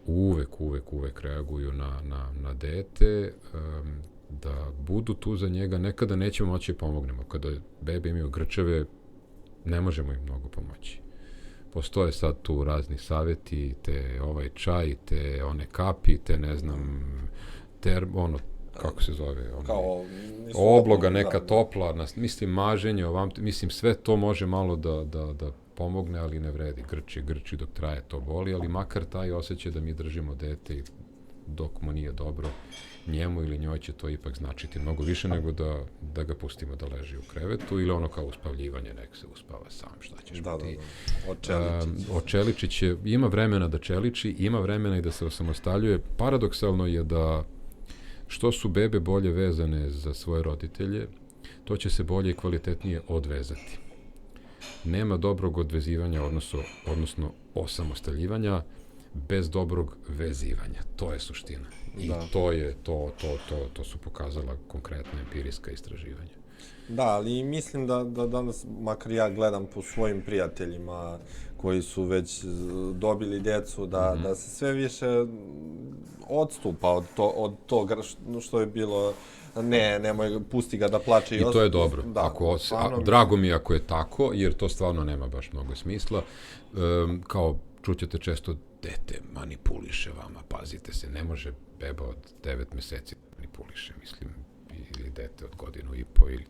uvek reaguju na dete, da budu tu za njega, nekada nećemo moći da pomognemo. Kada bebe imaju grčeve, ne možemo im mnogo pomoći. Postoje sad tu razni savjeti, te ovaj čaj, te one kapi, te ne znam, kako se zove, Kao, obloga neka topla, mislim maženje, mislim sve to može malo da pomogne, ali ne vredi. Grči dok traje, to boli, ali makar taj osjećaj da mi držimo dete i dok mu nije dobro, njemu ili njoj će to ipak značiti mnogo više nego da ga pustimo da leži u krevetu ili ono kao uspavljivanje, nek se uspava sam, šta ćeš ti. Očeliči će, ima vremena da čeliči, ima vremena i da se osamostaljuje. Paradoksalno je da što su bebe bolje vezane za svoje roditelje, to će se bolje i kvalitetnije odvezati. Nema dobrog odvezivanja, odnosno osamostaljivanja, bez dobrog vezivanja. To je suština. I to su pokazala konkretna empirijska istraživanja. Da, ali mislim da danas, makar ja gledam po svojim prijateljima koji su već dobili djecu, da se sve više odstupa od toga što je bilo, nemoj, pusti ga da plače. I to je dobro. Drago mi je ako je tako, jer to stvarno nema baš mnogo smisla. Kao čućete često, dete manipuliše vama, pazite se, ne može beba od 9 meseci manipuliše, mislim, ili dete od godinu i po, ili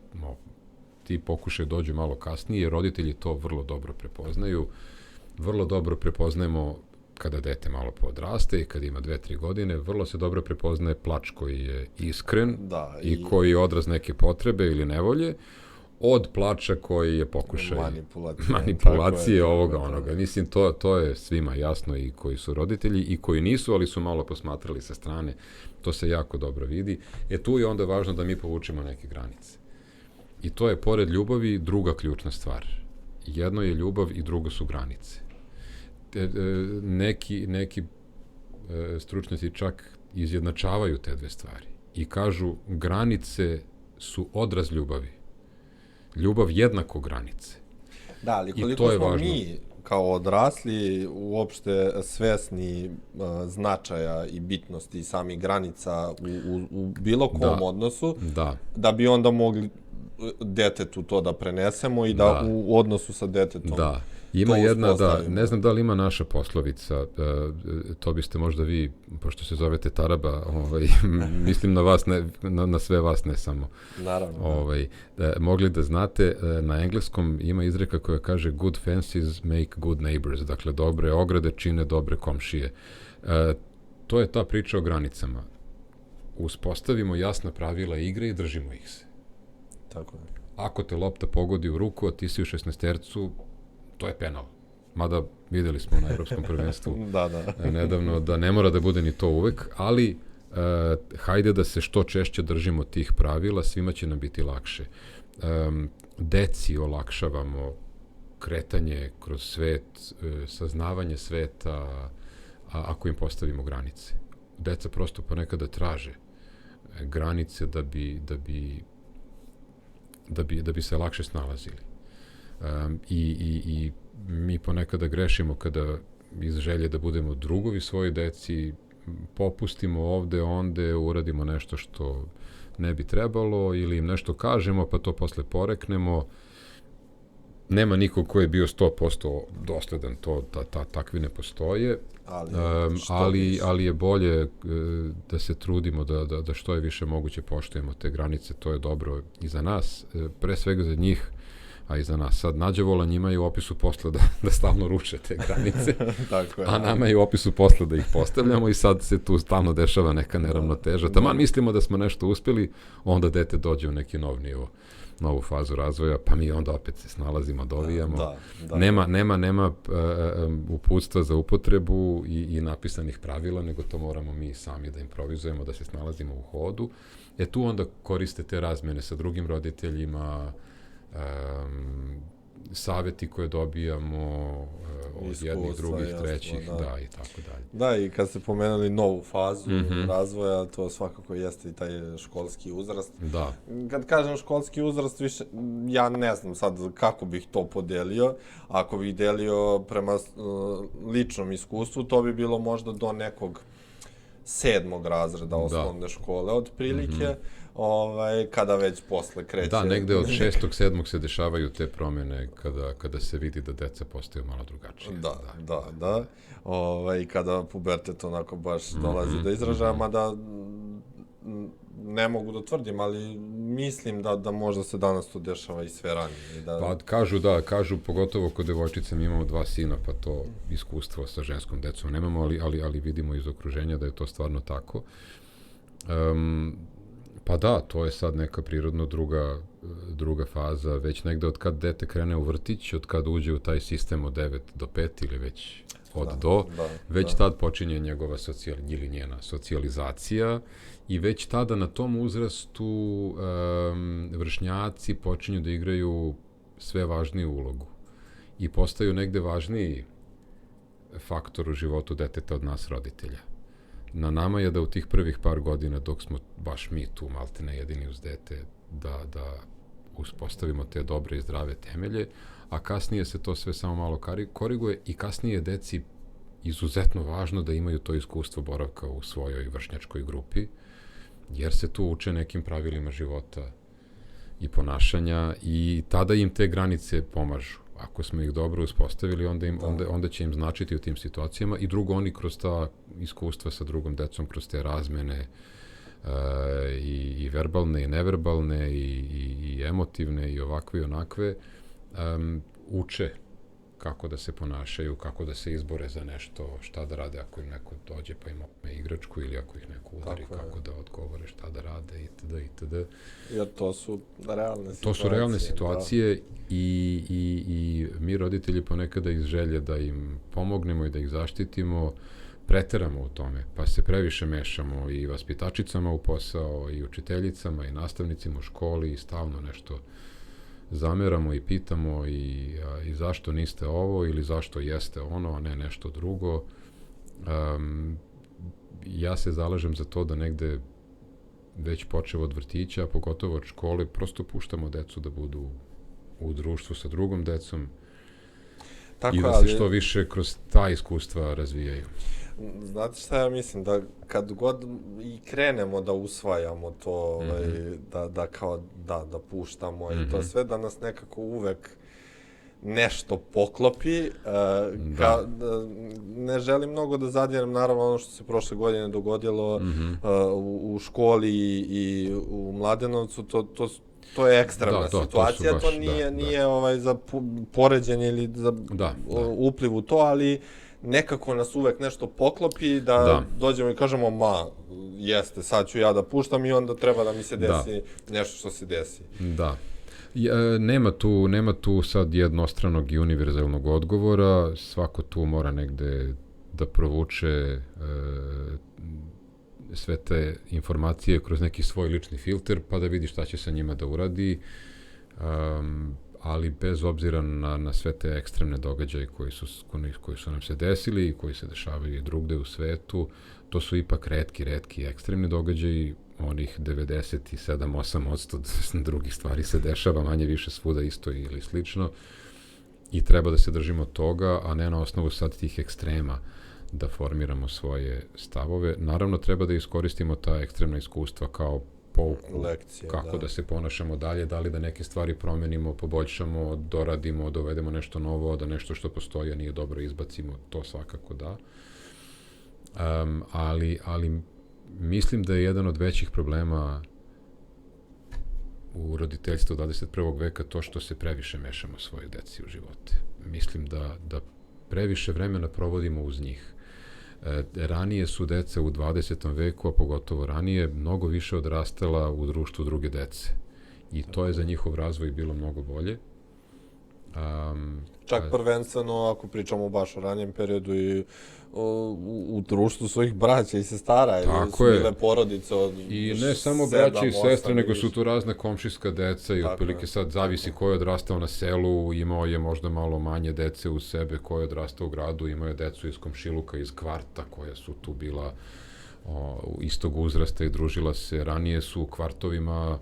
ti pokušaj dođu malo kasnije, roditelji to vrlo dobro prepoznaju. Vrlo dobro prepoznajemo kada dete malo poodraste i kada ima 2-3 godine, vrlo se dobro prepoznaje plač koji je iskren i koji je odraz neke potrebe ili nevolje, od plača koji je pokušaj manipulacije ovoga, onoga. Mislim, to je svima jasno i koji su roditelji i koji nisu, ali su malo posmatrali sa strane. To se jako dobro vidi. Tu je onda važno da mi povučemo neke granice. I to je, pored ljubavi, druga ključna stvar. Jedno je ljubav i drugo su granice. Neki stručnjaci čak izjednačavaju te dve stvari i kažu granice su odraz ljubavi. Ljubav jednako granice. Da, ali koliko smo mi kao odrasli uopšte svesni značaja i bitnosti samih granica u bilo kom odnosu, da bi onda mogli detetu to da prenesemo i da u odnosu sa detetom ima jedna, ne znam da li ima naša poslovica, to biste možda vi, pošto se zovete Taraba, mislim na vas, na sve vas, ne samo. Naravno. Mogli da znate, na engleskom ima izreka koja kaže good fences make good neighbors, dakle dobre ograde čine dobre komšije. To je ta priča o granicama. Uspostavimo jasna pravila igre i držimo ih se. Tako je. Ako te lopta pogodi u ruku, a ti si u 16-tercu, to je penal. Mada videli smo na Evropskom prvenstvu nedavno da ne mora da bude ni to uvek, ali hajde da se što češće držimo tih pravila, svima će nam biti lakše. Deci olakšavamo kretanje kroz svet, saznavanje sveta, ako im postavimo granice. Deca prosto ponekada traže granice da bi se lakše snalazili. I mi ponekada grešimo kada iz želje da budemo drugovi svoje deci popustimo ovde, onde, uradimo nešto što ne bi trebalo ili im nešto kažemo pa to posle poreknemo. Nema nikog ko je bio 100% dosledan, takvi ne postoje, ali je bolje da se trudimo da što je više moguće poštujemo te granice, to je dobro i za nas, pre svega za njih, a i za nas. Sad, nađavola njima je u opisu posla da stalno ruče te granice, a nama je u opisu posla da ih postavljamo i sad se tu stalno dešava neka neravnoteža. Taman mislimo da smo nešto uspjeli, onda dete dođe u neki nov nivo, novu fazu razvoja, pa mi onda opet se snalazimo, dovijamo. Nema uputstva za upotrebu i napisanih pravila, nego to moramo mi sami da improvizujemo, da se snalazimo u hodu. Tu onda koriste te razmene sa drugim roditeljima, savjeti koje dobijamo od jednih, drugih, trećih, i tako dalje. Da, i kad ste pomenuli novu fazu razvoja, to svakako jeste i taj školski uzrast. Da. Kad kažem školski uzrast, više, ja ne znam sad kako bih to podelio. Ako bih delio prema ličnom iskustvu, to bi bilo možda do nekog 7. razreda osnovne škole, otprilike, kada već posle kreće. Da, negde od 6. 7. se dešavaju te promjene kada se vidi da deca postaju malo drugačije. Da. I kada pubertet onako baš dolazi do izražaja, mada ne mogu da tvrdim, ali mislim da možda se danas to dešava i sve ranije. Pa kažu pogotovo kod devojčice, mi imamo 2 sina, pa to iskustvo sa ženskom decom nemamo, ali vidimo iz okruženja da je to stvarno tako. Pa da, to je sad neka prirodno druga faza, već negde od kad dete krene u vrtić, od kad uđe u taj sistem od 9 do 5 ili već već tad počinje njegova ili njena socijalizacija i već tada na tom uzrastu vršnjaci počinju da igraju sve važniju ulogu i postaju negde važniji faktor u životu deteta od nas roditelja. Na nama je da u tih prvih par godina, dok smo baš mi tu maltene jedini uz dete, da uspostavimo te dobre i zdrave temelje, a kasnije se to sve samo malo koriguje i kasnije je deci izuzetno važno da imaju to iskustvo boravka u svojoj vršnjačkoj grupi, jer se tu uče nekim pravilima života i ponašanja i tada im te granice pomažu. Ako smo ih dobro uspostavili, onda će im značiti u tim situacijama i drugo, oni kroz ta iskustva sa drugom decom, kroz te razmene i verbalne i neverbalne i emotivne i ovakve i onakve, uče kako da se ponašaju, kako da se izbore za nešto, šta da rade ako im neko dođe pa im otme igračku ili ako ih neko udari, kako da odgovore, šta da rade itd. Jer to su realne situacije. To su realne situacije i mi roditelji ponekada iz želje da im pomognemo i da ih zaštitimo, preteramo u tome, pa se previše mešamo i vaspitačicama u posao, i učiteljicama, i nastavnicima u školi i stalno nešto zameramo i pitamo i zašto niste ovo ili zašto jeste ono, a ne nešto drugo. Ja se zalažem za to da negde već počeo od vrtića, a pogotovo od škole, prosto puštamo decu da budu u društvu sa drugom decom i da se što više kroz ta iskustva razvijaju. Znate šta ja mislim, da kad god i krenemo da usvajamo to, da puštamo i to sve, da nas nekako uvek nešto poklopi. Ne želim mnogo da zadirem, naravno ono što se prošle godine dogodilo u školi i u Mladenovcu, to je ekstremna situacija, to nije za poređenje ili za upliv u to, ali nekako nas uvek nešto poklopi da dođemo i kažemo, jeste, sad ću ja da puštam i onda treba da mi se desi nešto što se desi. Da. Nema tu sad jednostranog i univerzalnog odgovora, svako tu mora negde da provuče sve te informacije kroz neki svoj lični filter, pa da vidi šta će sa njima da uradi, ali bez obzira na sve te ekstremne događaje koji su nam se desili i koji se dešavaju i drugde u svetu, to su ipak retki ekstremni događaji, onih 97-8% drugih stvari se dešava manje više svuda isto ili slično i treba da se držimo toga, a ne na osnovu sad tih ekstrema da formiramo svoje stavove. Naravno, treba da iskoristimo ta ekstremna iskustva kao pouku, kako da se ponašamo dalje, da li da neke stvari promenimo, poboljšamo, doradimo, dovedemo nešto novo, da nešto što postoji, a nije dobro izbacimo, to svakako da. Ali mislim da je jedan od većih problema u roditeljstvu 21. veka to što se previše mešamo svoje deci u živote. Mislim da previše vremena provodimo uz njih. Ranije su deca u 20. veku, a pogotovo ranije, mnogo više odrastala u društvu druge dece. I to je za njihov razvoj bilo mnogo bolje. Čak prvenstveno, ako pričamo baš o ranijem periodu i u društvu svojih braća i sestara, ili su bile porodice od 7, 8. I ne samo braća i sestre, nego su tu razna komšijska deca i otprilike sad zavisi ko je odrastao na selu, imao je možda malo manje dece u sebe, ko je odrastao u gradu, imao je decu iz komšiluka, iz kvarta, koja su tu bila istog uzrasta i družila se. Ranije su u kvartovima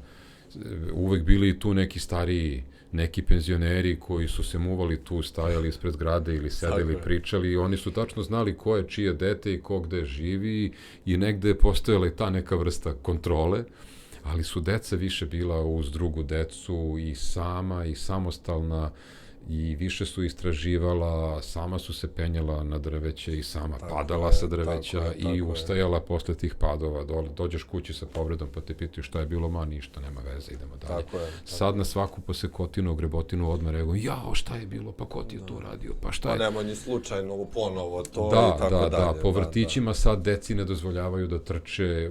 uvek bili i tu neki stariji, neki penzioneri koji su se muvali tu, stajali ispred zgrade ili sedeli, pričali i oni su tačno znali ko je čije dete i ko gde živi i negde je postojala i ta neka vrsta kontrole, ali su deca više bila uz drugu decu i sama i samostalna i više su istraživala, sama su se penjala na drveće i sama padala sa drveća i ustajala posle tih padova. Dođeš kući sa povredom pa te pitaju šta je bilo, ma ništa, nema veze, idemo dalje. Sad na svaku posekotinu, grebotinu odmah reaguju, jao, šta je bilo, pa ko ti je to uradio, pa šta je? Pa nema ni slučajno ponovo to i tako dalje. Da, po vrtićima sad deci ne dozvoljavaju da trče,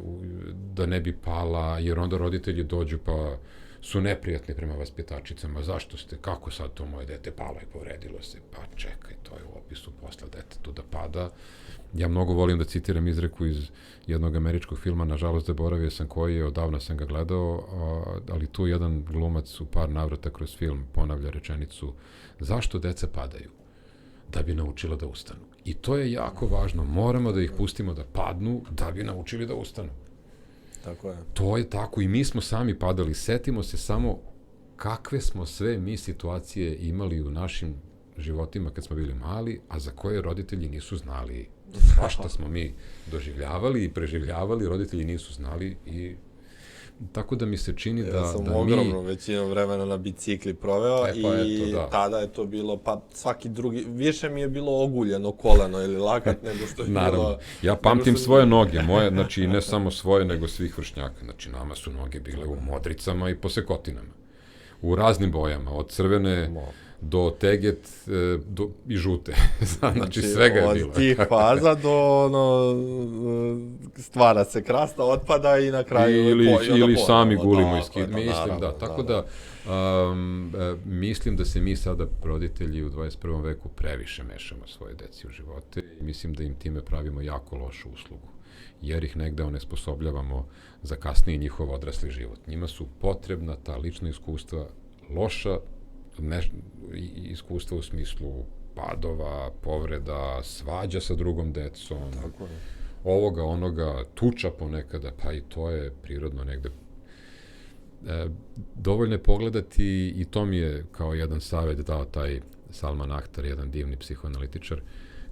da ne bi pala, jer onda roditelji dođu pa su neprijatni prema vaspitačicama. Zašto ste, kako sad to moje dete palo i povredilo se? Pa čekaj, to je u opisu posla detetu da pada. Ja mnogo volim da citiram izreku iz jednog američkog filma, nažalost zaboravio sam koji je, odavno sam ga gledao, ali tu jedan glumac u par navrata kroz film ponavlja rečenicu: zašto deca padaju? Da bi naučila da ustanu. I to je jako važno. Moramo da ih pustimo da padnu da bi naučili da ustanu. Tako je. To je tako i mi smo sami padali. Setimo se samo kakve smo sve mi situacije imali u našim životima kad smo bili mali, a za koje roditelji nisu znali. Svašta smo mi doživljavali i preživljavali, roditelji nisu znali i tako da mi se čini da mi... Ja sam ogromnu većinu vremena na bicikli proveo i tada je to bilo, pa svaki drugi, više mi je bilo oguljeno koleno ili lakat nego što je bilo... Naravno, ja pamtim svoje noge, moje, znači ne samo svoje nego svih vršnjaka, znači nama su noge bile u modricama i posekotinama, u raznim bojama, od crvene do teget i žute, znači svega je bilo. Od tih faza do stvara se krasta, otpada i na kraju... Ili sami gulimo i skid, mislim da, tako da mislim da se mi sada roditelji u 21. veku previše mešamo svoje deci u živote i mislim da im time pravimo jako lošu uslugu, jer ih negde onesposobljavamo za kasniji njihov odrasli život. Njima su potrebna ta lična iskustva, loša iskustva u smislu padova, povreda, svađa sa drugom decom, ovoga, onoga, tuča ponekada, pa i to je prirodno negde. Dovoljno je pogledati, i to mi je kao jedan savjet dao taj Salman Akhtar, jedan divni psihoanalitičar,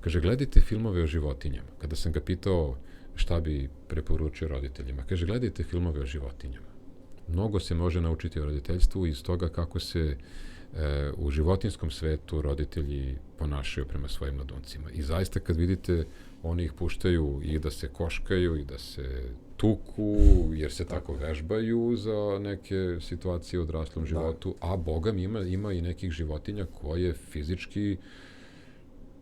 kaže, gledajte filmove o životinjama. Kada sam ga pitao šta bi preporučio roditeljima, kaže, gledajte filmove o životinjama. Mnogo se može naučiti o roditeljstvu iz toga kako se u životinskom svetu roditelji ponašaju prema svojim mladuncima. I zaista kad vidite, oni ih puštaju i da se koškaju i da se tuku, jer se tako vežbaju za neke situacije u odraslom životu, a Boga mi ima i nekih životinja koje fizički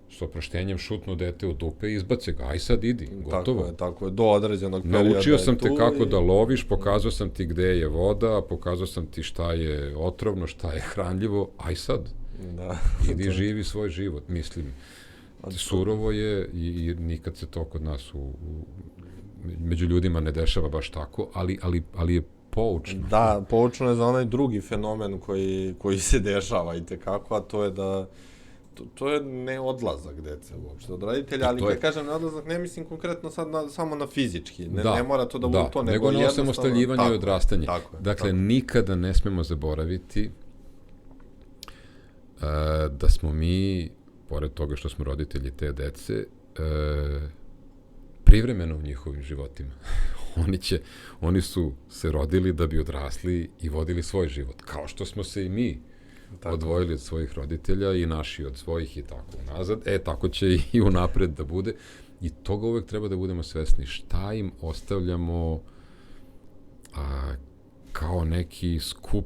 s oproštenjem šutnu dete u dupe i izbace ga, aj sad idi, gotovo. Tako je, do određenog perioda. Naučio sam te kako da loviš, pokazao sam ti gde je voda, pokazao sam ti šta je otrovno, šta je hranljivo, aj sad. Idi živi svoj život, mislim. Surovo je i nikad se to kod nas među ljudima ne dešava baš tako, ali je poučno. Da, poučno je za onaj drugi fenomen koji se dešava i tekako, a to je da to je neodlazak dece uopšte od roditelja, ali kad kažem neodlazak, ne mislim konkretno sad samo na fizički, ne mora to da bude to, nego na osamostaljivanje i odrastanje. Dakle, nikada ne smemo zaboraviti da smo mi, pored toga što smo roditelji te dece, privremeno u njihovim životima. Oni su se rodili da bi odrasli i vodili svoj život, kao što smo se i mi odvojili od svojih roditelja i naši od svojih i tako nazad. Tako će i unapred da bude. I toga uvek treba da budemo svesni. Šta im ostavljamo kao neki skup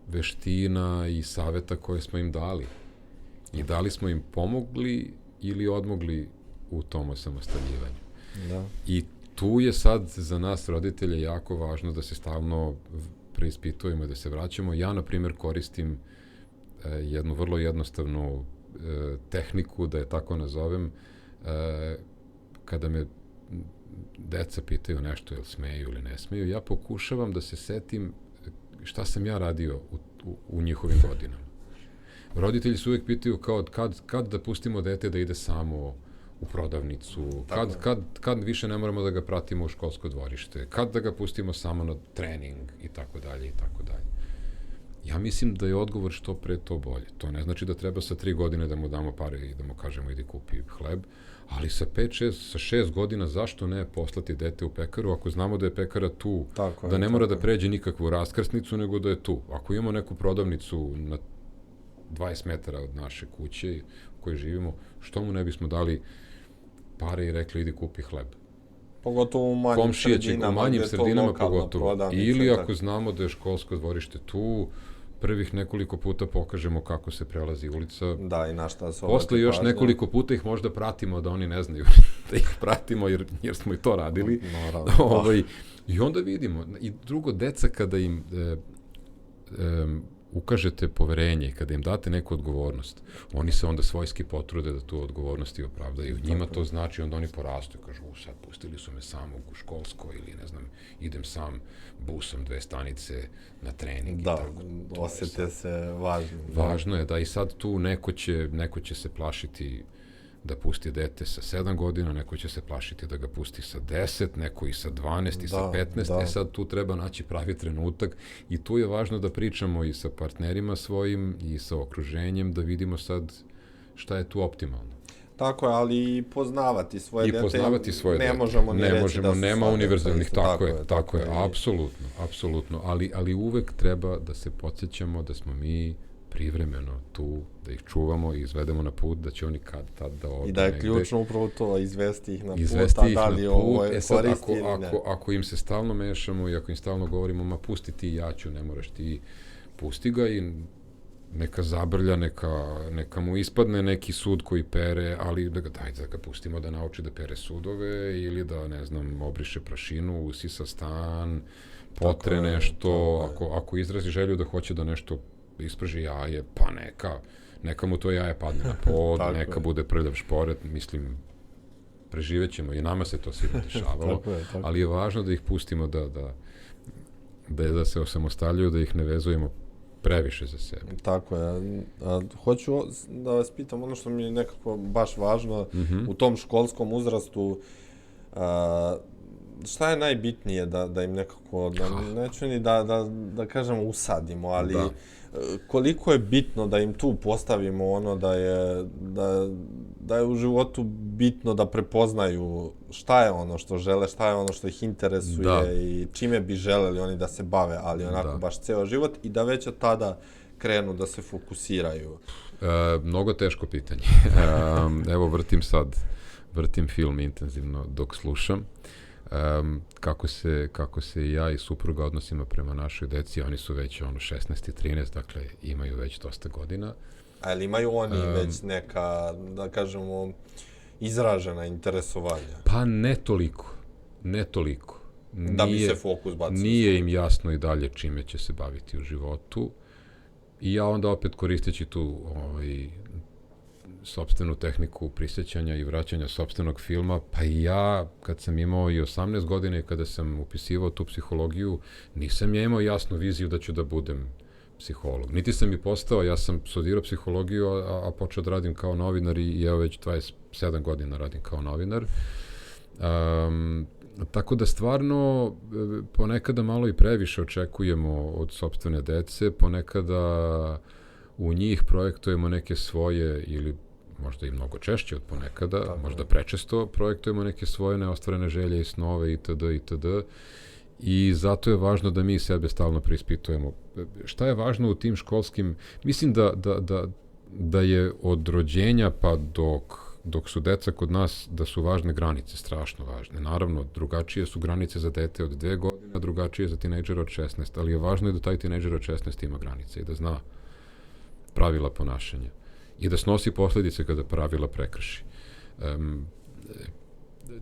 veština i saveta koje smo im dali. I da li smo im pomogli ili odmogli u tom osamostaljivanju. I tu je sad za nas roditelje jako važno da se stalno preispitujemo i da se vraćamo. Ja, na primjer, koristim jednu vrlo jednostavnu tehniku, da je tako nazovem, kada me deca pitaju nešto, jel smeju ili ne smeju, ja pokušavam da se setim šta sam ja radio u njihovim godinama. Roditelji su uvek pitaju kao kad da pustimo dete da ide samo u prodavnicu, Tako kad više ne moramo da ga pratimo u školsko dvorište, kad da ga pustimo samo na trening i tako dalje i tako dalje. Ja mislim da je odgovor što pre to bolje. To ne znači da treba sa 3 godine da mu damo pare i da mu kažemo idi kupi hleb, ali sa 6 godina zašto ne poslati dete u pekaru ako znamo da je pekara tu, da ne mora da pređe nikakvu raskrsnicu, nego da je tu. Ako imamo neku prodavnicu na 20 metara od naše kuće u kojoj živimo, što mu ne bismo dali pare i rekli idi kupi hleb. Pogotovo u manjim sredinama pogotovo. Ili ako znamo da je školsko dvorište tu, prvih nekoliko puta pokažemo kako se prelazi ulica. Da, i na šta se posle još nekoliko puta ih možda pratimo da oni ne znaju da ih pratimo jer smo i to radili. I onda vidimo. I drugo, deca kada im ukažete poverenje i kada im date neku odgovornost, oni se onda svojski potrude da tu odgovornost i opravdaju. Njima to znači, onda oni porastu i kažu, sad pustili su me samog u školsko ili ne znam, idem sam busom 2 stanice na trening i tako. Da, osjete se važno. Važno je da i sad tu neko će se plašiti da pusti dete sa 7 godina, neko će se plašiti da ga pusti sa 10, neko i sa 12 i sa 15, sad tu treba naći pravi trenutak i tu je važno da pričamo i sa partnerima svojim i sa okruženjem, da vidimo sad šta je tu optimalno. Tako je, ali i poznavati svoje dete. I poznavati svoje dete. Ne možemo ni reći da su nema univerzalnih, tako je, apsolutno, ali uvek treba da se podsjećamo da smo mi privremeno tu, da ih čuvamo i izvedemo na put, da će oni tad da odu. I da je ključno upravo to, izvesti ih na put, a da li ovo je koristi ili ne. Ako im se stalno mešamo i ako im stalno govorimo, ma pusti ti, ja ću, ne moraš ti, pusti ga i neka zabrlja, neka mu ispadne neki sud koji pere, ali da ga pustimo da nauči da pere sudove ili da, ne znam, obriše prašinu, usisa stan, potre nešto, ako izrazi želju da hoće da nešto isprži jaje, pa neka mu to jaje padne na pod, neka bude prljav šporet, mislim, preživećemo i nama se to sigurno dešavalo, ali je važno da ih pustimo da se osamostaljuju, da ih ne vezujemo previše za sebe. Tako je. Hoću da vas pitam ono što mi je nekako baš važno u tom školskom uzrastu, šta je najbitnije da im nekako, neću ni da kažemo usadimo, ali koliko je bitno da im tu postavimo ono da je u životu bitno da prepoznaju šta je ono što žele, šta je ono što ih interesuje i čime bi želeli oni da se bave, ali onako baš ceo život i da već od tada krenu da se fokusiraju. Mnogo teško pitanje. Evo vrtim film intenzivno dok slušam. Kako se ja i supruga odnosimo prema našoj deci, oni su već 16 i 13, dakle imaju već dosta godina. Ali imaju oni već neka, da kažemo, izražena interesovanja? Pa ne toliko. Da bi se fokus bacio. Nije im jasno i dalje čime će se baviti u životu i ja onda opet koristeći tu sopstvenu tehniku prisjećanja i vraćanja sopstvenog filma, pa i ja, kad sam imao i 18 godina i kada sam upisivao tu psihologiju, nisam ja imao jasnu viziju da ću da budem psiholog. Niti sam i postao, ja sam studirao psihologiju, a počeo da radim kao novinar i evo već 27 godina radim kao novinar. Tako da stvarno ponekada malo i previše očekujemo od sopstvene dece, ponekada u njih projektujemo neke svoje ili možda i mnogo češće od ponekada, možda prečesto projektujemo neke svoje neostvarene želje i snove itd. I zato je važno da mi sebe stalno preispitujemo. Šta je važno u tim školskim, mislim da je od rođenja pa dok su deca kod nas, da su važne granice, strašno važne. Naravno, drugačije su granice za dete od 2 godine, drugačije za tinejdžera od 16, ali je važno i da taj tinejdžer od 16 ima granice i da zna pravila ponašanja i da snosi posljedice kada pravila prekrši.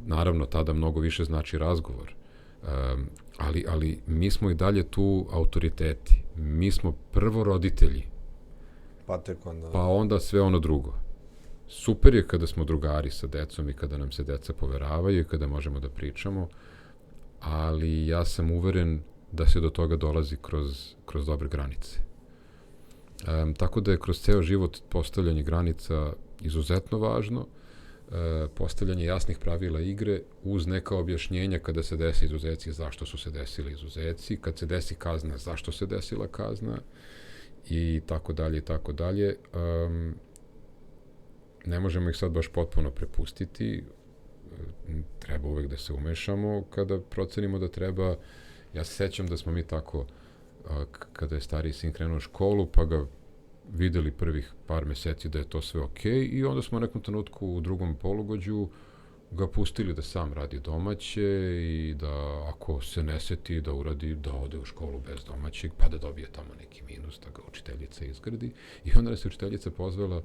Naravno, tada mnogo više znači razgovor, ali mi smo i dalje tu autoriteti. Mi smo prvo roditelji, pa onda sve ono drugo. Super je kada smo drugari sa decom i kada nam se deca poveravaju i kada možemo da pričamo, ali ja sam uveren da se do toga dolazi kroz dobre granice. Tako da je kroz ceo život postavljanje granica izuzetno važno. postavljanje jasnih pravila igre uz neka objašnjenja kada se desi izuzeci, zašto su se desili izuzeci, kad se desi kazna, zašto se desila kazna i tako dalje i tako dalje. Ne možemo ih sad baš potpuno prepustiti, treba uvek da se umešamo kada procenimo da treba. Ja se sećam da smo mi tako, kada je stariji sin krenuo u školu, pa ga videli prvih par meseci da je to sve okej, i onda smo u nekom trenutku u drugom polugođu ga pustili da sam radi domaće i da ako se ne seti da uradi, da ode u školu bez domaćeg, pa da dobije tamo neki minus, da ga učiteljica izgradi. I onda nas je učiteljica pozvala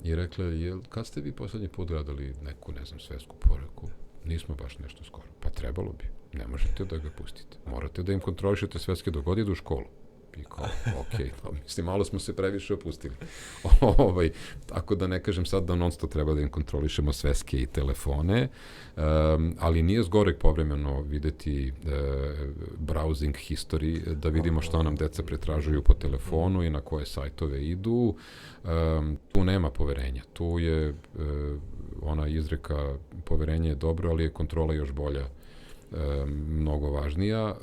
i rekla, kad ste vi poslednji put gledali neku, ne znam, svetsku poruku? Nismo baš nešto skoro. Pa trebalo bi. Ne možete da ga pustite. Morate da im kontrolišete svetske dok god idu u školu. I kao, okej, mislim, malo smo se previše opustili. Tako da ne kažem sad da non-stop treba da im kontrolišemo sveske i telefone, ali nije zgorek povremeno videti browsing history, da vidimo šta nam deca pretražuju po telefonu i na koje sajtove idu. Tu nema poverenja. Tu je ona izreka, poverenje je dobro, ali je kontrola još bolja, mnogo važnija,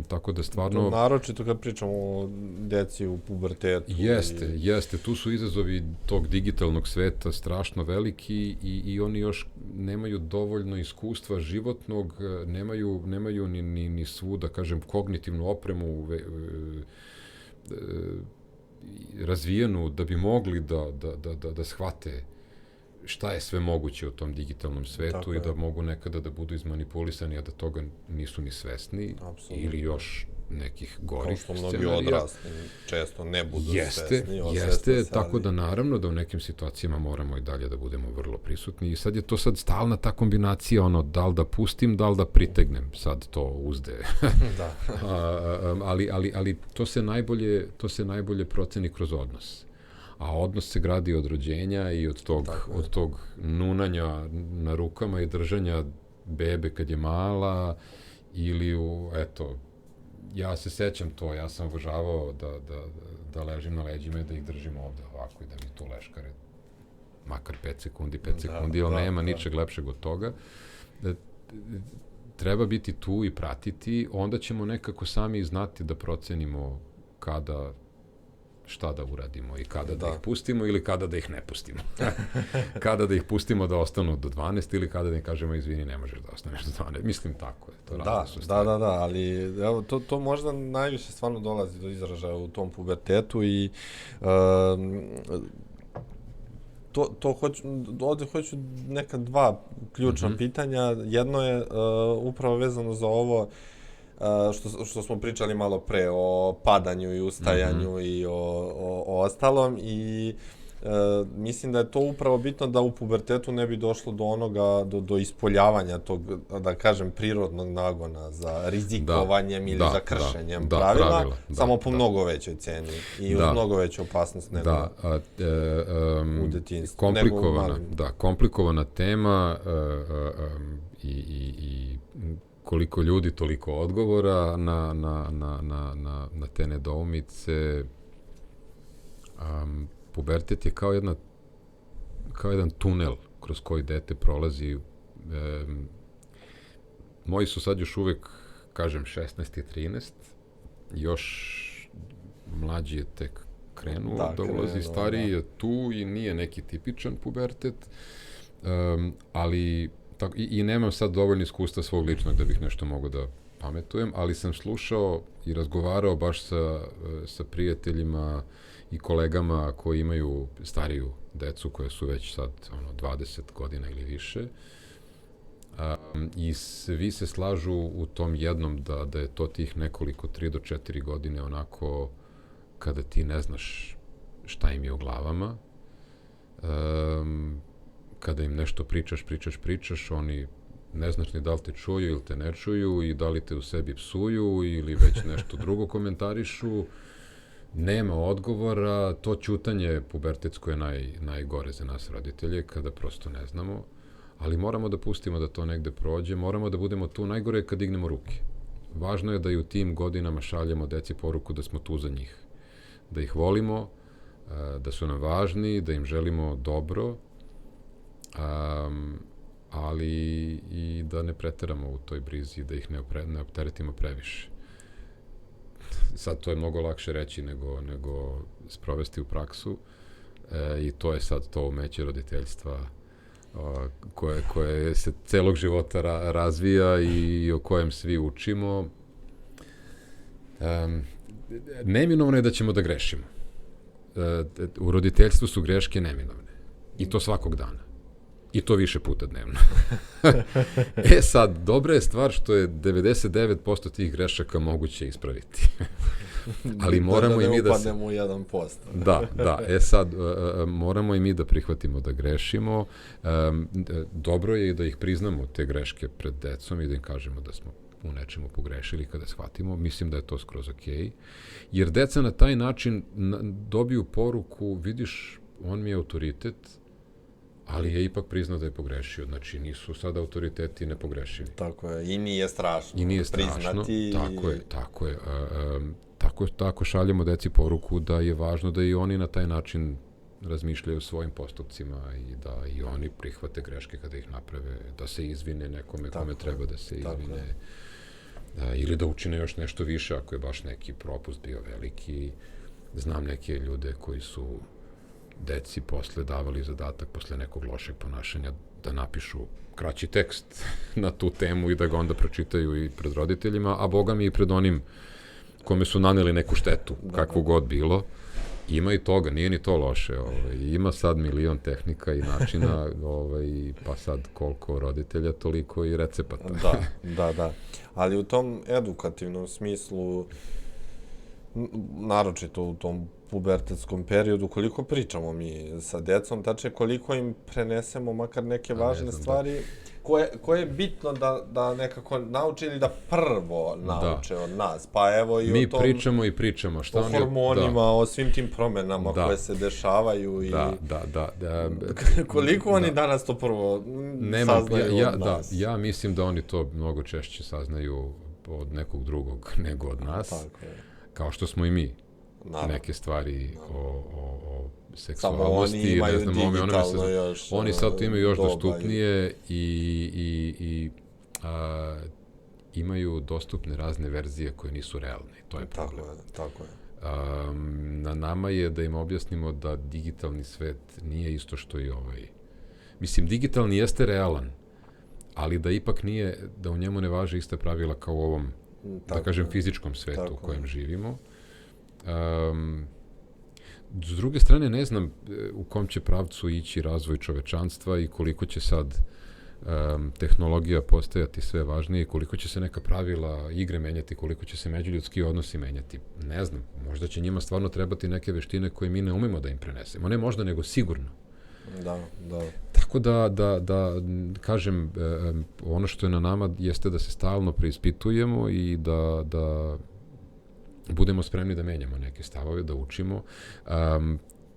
tako da stvarno... Naročito kad pričamo o deci u pubertetu. Jeste. Tu su izazovi tog digitalnog sveta strašno veliki i oni još nemaju dovoljno iskustva životnog, nemaju ni svu, da kažem, kognitivnu opremu razvijenu da bi mogli da shvate šta je sve moguće u tom digitalnom svetu i da mogu nekada da budu izmanipulisani, a da toga nisu ni svesni. Absolutno. Ili još nekih gorih scenarija. Kao što mnogi odrasli često ne budu svesni. Jeste, tako da naravno da u nekim situacijama moramo i dalje da budemo vrlo prisutni i sad je to stalna ta kombinacija, da li da pustim, da li da pritegnem sad to uzde. Da. ali to se najbolje proceni kroz odnos. A odnos se gradi od rođenja i od tog nunanja na rukama i držanja bebe kad je mala, ili ja se sećam to, ja sam obožavao da ležim na leđima i da ih držim ovde ovako i da mi tu leškare makar 5 sekundi, ali nema ničeg lepšeg od toga. Treba biti tu i pratiti, onda ćemo nekako sami znati da procenimo šta da uradimo i kada da ih pustimo ili kada da ih ne pustimo. Kada da ih pustimo da ostanu do 12 ili kada da im kažemo, izvini, ne možeš da ostaneš do 12. Mislim, tako je. To da, ali evo, to možda najviše stvarno dolazi do izražaja u tom pubertetu i ovde hoću neka dva ključna pitanja. Jedno je upravo vezano za ovo što smo pričali malo pre o padanju i ustajanju i o ostalom, i mislim da je to upravo bitno da u pubertetu ne bi došlo do onoga, do ispoljavanja tog, da kažem, prirodnog nagona za rizikovanjem ili za kršenjem pravila, samo po mnogo većoj ceni i uz mnogo veću opasnost nego u detinjstvu. Komplikovana tema i koliko ljudi, toliko odgovora na te nedoumice. Pubertet je kao jedan tunel kroz koji dete prolazi. Moji su sad još uvek, kažem, 16 i 13, još mlađi je tek krenuo da ulazi, stariji je tu i nije neki tipičan pubertet, ali i nemam sad dovoljno iskustva svog ličnog da bih nešto mogao da pametujem, ali sam slušao i razgovarao baš sa prijateljima i kolegama koji imaju stariju decu koje su već sad 20 godina ili više, i svi se slažu u tom jednom da je to tih nekoliko 3 do 4 godine onako kada ti ne znaš šta im je u glavama, kada im nešto pričaš, oni ne znaš ni da li te čuju ili te ne čuju i da li te u sebi psuju ili već nešto drugo komentarišu. Nema odgovora, to ćutanje pubertetsko je najgore za nas roditelje, kada prosto ne znamo, ali moramo da pustimo da to negde prođe, moramo da budemo tu, najgore je kad dignemo ruke. Važno je da i u tim godinama šaljemo deci poruku da smo tu za njih, da ih volimo, da su nam važni, da im želimo dobro, ali i da ne preteramo u toj brizi, da ih ne opteretimo previše. Sad to je mnogo lakše reći nego sprovesti u praksu i to je sad to umeće roditeljstva koje se celog života razvija i o kojem svi učimo. Neminovno je da ćemo da grešimo. U roditeljstvu su greške neminovne. I to svakog dana. I to više puta dnevno. Sad, dobra je stvar što je 99% tih grešaka moguće ispraviti. Ali moramo i mi da se... Da ne upadnemo u 1%. Da. Sad, moramo i mi da prihvatimo da grešimo. Dobro je i da ih priznamo, te greške pred decom i da im kažemo da smo u nečemu pogrešili kada shvatimo. Mislim da je to skroz okej. Jer deca na taj način dobiju poruku, vidiš, on mi je autoritet, ali je ipak priznao da je pogrešio. Znači, nisu sad autoriteti nepogrešivi. Tako je. I nije strašno. Priznati. Tako je. Tako šaljemo deci poruku da je važno da i oni na taj način razmišljaju o svojim postupcima i da i oni prihvate greške kada ih naprave, da se izvine nekome kome treba da se izvine. Ili da učine još nešto više ako je baš neki propust bio veliki. Znam neke ljude koji su deci posle davali zadatak posle nekog lošeg ponašanja da napišu kraći tekst na tu temu i da ga onda pročitaju i pred roditeljima, a boga mi i pred onim kome su naneli neku štetu, kakvu god bilo. Ima i toga, nije ni to loše. Ima sad milion tehnika i načina, pa sad koliko roditelja, toliko i recepata. Da. Ali u tom edukativnom smislu, naročito u tom pubertetskom periodu, koliko pričamo mi sa decom, tačnije koliko im prenesemo makar neke važne stvari koje je bitno da nekako nauče ili da prvo nauče od nas. Pa evo i mi o tom... Mi pričamo i pričamo. Šta o hormonima, o svim tim promenama koje se dešavaju i... Da. Koliko oni danas to prvo saznaju od nas? Ja mislim da oni to mnogo češće saznaju od nekog drugog nego od nas. Tako je. Kao što smo i mi. Neke stvari o seksualnosti, ne znam, oni sad to imaju još dostupnije i imaju dostupne razne verzije koje nisu realne. To je problem. Tako je. Na nama je da im objasnimo da digitalni svet nije isto što i ovaj. Mislim, digitalni jeste realan, ali da ipak nije, da u njemu ne važe iste pravila kao u ovom, da kažem, fizičkom svetu u kojem živimo. S druge strane, ne znam u kom će pravcu ići razvoj čovečanstva i koliko će sad tehnologija postajati sve važnije i koliko će se neka pravila igre menjati, koliko će se međuljudski odnosi menjati. Ne znam, možda će njima stvarno trebati neke veštine koje mi ne umemo da im prenesemo. Ne možda, nego sigurno. Da. Tako da kažem, ono što je na nama jeste da se stalno preispitujemo i da budemo spremni da menjamo neke stavove, da učimo.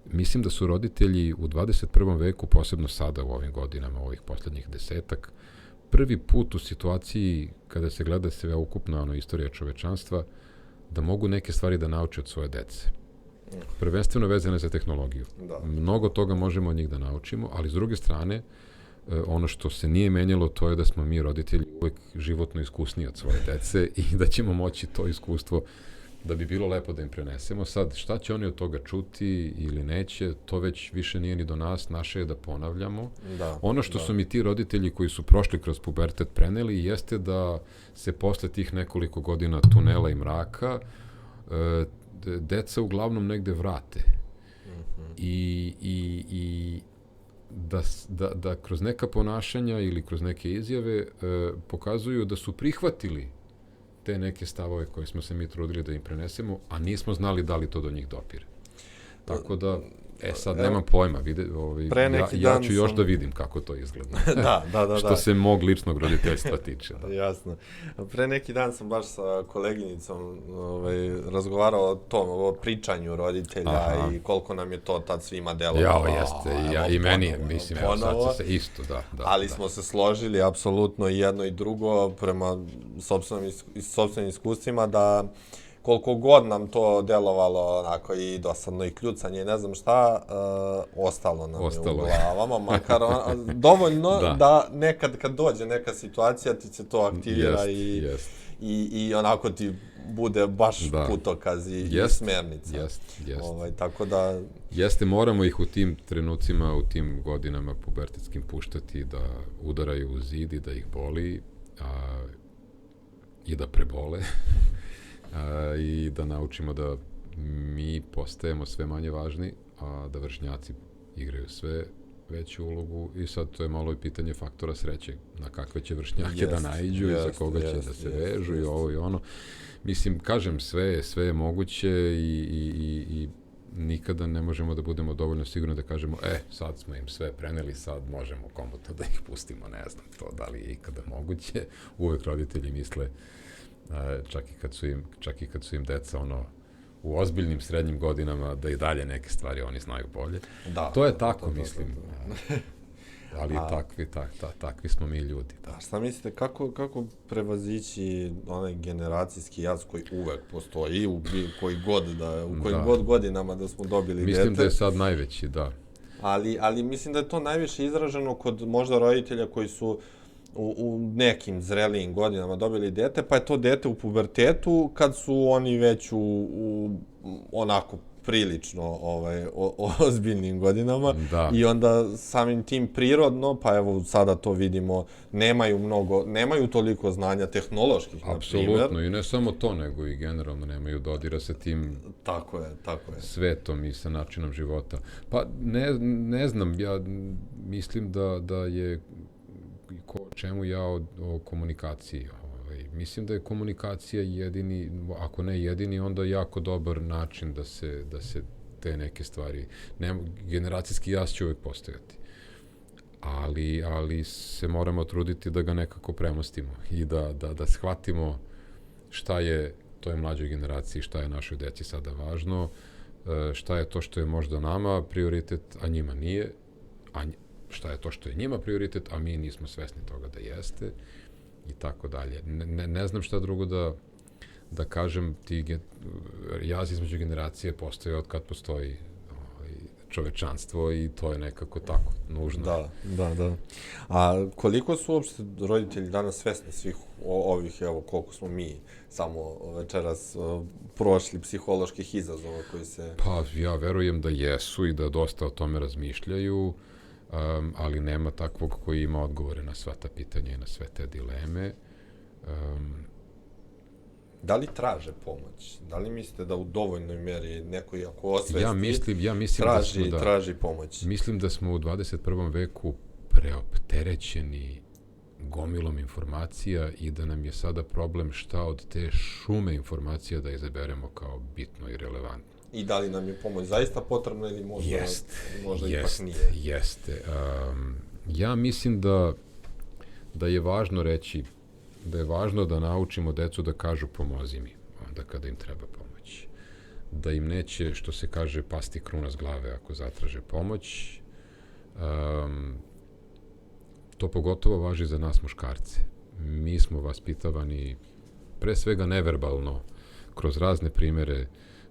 Mislim da su roditelji u 21. veku, posebno sada u ovim godinama, ovih poslednjih 10-ak, prvi put u situaciji kada se gleda sve ukupna istorija čovečanstva, da mogu neke stvari da nauče od svoje dece. Prvenstveno vezane za tehnologiju. Mnogo toga možemo od njih da naučimo, ali s druge strane, ono što se nije menjalo, to je da smo mi roditelji uvek životno iskusniji od svoje dece i da ćemo moći to iskustvo da bi bilo lepo da im prenesemo. Sad, šta će oni od toga čuti ili neće, to već više nije ni do nas, naše je da ponavljamo. Ono što su mi ti roditelji koji su prošli kroz pubertet preneli jeste da se posle tih nekoliko godina tunela i mraka deca uglavnom negde vrate. I da kroz neka ponašanja ili kroz neke izjave pokazuju da su prihvatili te neke stavove koje smo se mi trudili da im prenesemo, a nismo znali da li to do njih dopire. Tako da, sad nemam pojma, ja ću još da vidim kako to izgleda. Da. Što se mog ličnog roditeljstva tiče. Jasno. Pre neki dan sam baš sa koleginicom razgovarao o tom, o pričanju roditelja i koliko nam je to tad svima delovalo. Jeste, i meni je, mislim, sad se isto, da. Ali smo se složili, apsolutno, i jedno i drugo, prema sopstvenim iskustvima, da koliko god nam to delovalo onako i dosadno i kljucanje i ne znam šta, ostalo nam je u glavama, makar dovoljno da nekad kad dođe neka situacija ti se to aktivira i onako ti bude baš putokaz i smernica. Tako da... Jeste, moramo ih u tim trenucima, u tim godinama pubertetskim puštati da udaraju u zid i da ih boli i da prebole i da naučimo da mi postajemo sve manje važni, a da vršnjaci igraju sve veću ulogu i sad to je malo i pitanje faktora sreće, na kakve će vršnjake da naiđu i za koga će da se vežu i ovo i ono. Mislim, kažem, sve je moguće i nikada ne možemo da budemo dovoljno sigurni da kažemo, sad smo im sve preneli, sad možemo komotno da ih pustimo, ne znam to da li je ikada moguće. Uvek roditelji misle, čak i kad su im deca u ozbiljnim srednjim godinama, da i dalje neke stvari oni znaju bolje. To je tako, mislim. Ali takvi smo mi ljudi. Šta mislite, kako prevazići onaj generacijski jaz koji uvek postoji, u kojim god godinama da smo dobili dete? Mislim da je sad najveći, da. Ali mislim da je to najviše izraženo kod možda roditelja koji su u nekim zrelijim godinama dobili dete, pa je to dete u pubertetu kad su oni već u onako prilično ozbiljnim godinama i onda samim tim prirodno, pa evo sada to vidimo, nemaju toliko znanja tehnoloških, na primjer. Apsolutno, i ne samo to, nego i generalno nemaju dodira sa tim svetom i sa načinom života. Pa ne znam, ja mislim da je čemu ja o komunikaciji. Mislim da je komunikacija jedini, ako ne jedini, onda jako dobar način da se te neke stvari... Generacijski jaz će uvijek postojati. Ali se moramo truditi da ga nekako premostimo i da shvatimo šta je toj mlađoj generaciji, šta je našoj deci sada važno, šta je to što je možda nama prioritet, a njima nije, šta je to što je njima prioritet, a mi nismo svesni toga da jeste i tako dalje. Ne znam šta drugo da kažem, jaz između generacije postoje od kad postoji čovečanstvo i to je nekako tako, nužno. Da. A koliko su uopšte roditelji danas svesni svih ovih, evo, koliko smo mi samo večeras prošli psiholoških izazova koji se... Pa, ja verujem da jesu i da dosta o tome razmišljaju, ali nema takvog koji ima odgovore na sva ta pitanja i na sve te dileme. Da li traže pomoć? Da li mislite da u dovoljnoj meri neko, ako osvesti, traži pomoć? Mislim da smo u 21. veku preopterećeni gomilom informacija i da nam je sada problem šta od te šume informacija da izaberemo kao bitno i relevantno. I da li nam je pomoć zaista potrebna ili možda ipak nije? Jeste. Ja mislim da je važno reći, da je važno da naučimo decu da kažu pomozi mi, onda kada im treba pomoć. Da im neće, što se kaže, pasti kruna s glave ako zatraže pomoć. To pogotovo važi za nas muškarce. Mi smo vaspitavani pre svega neverbalno, kroz razne primere,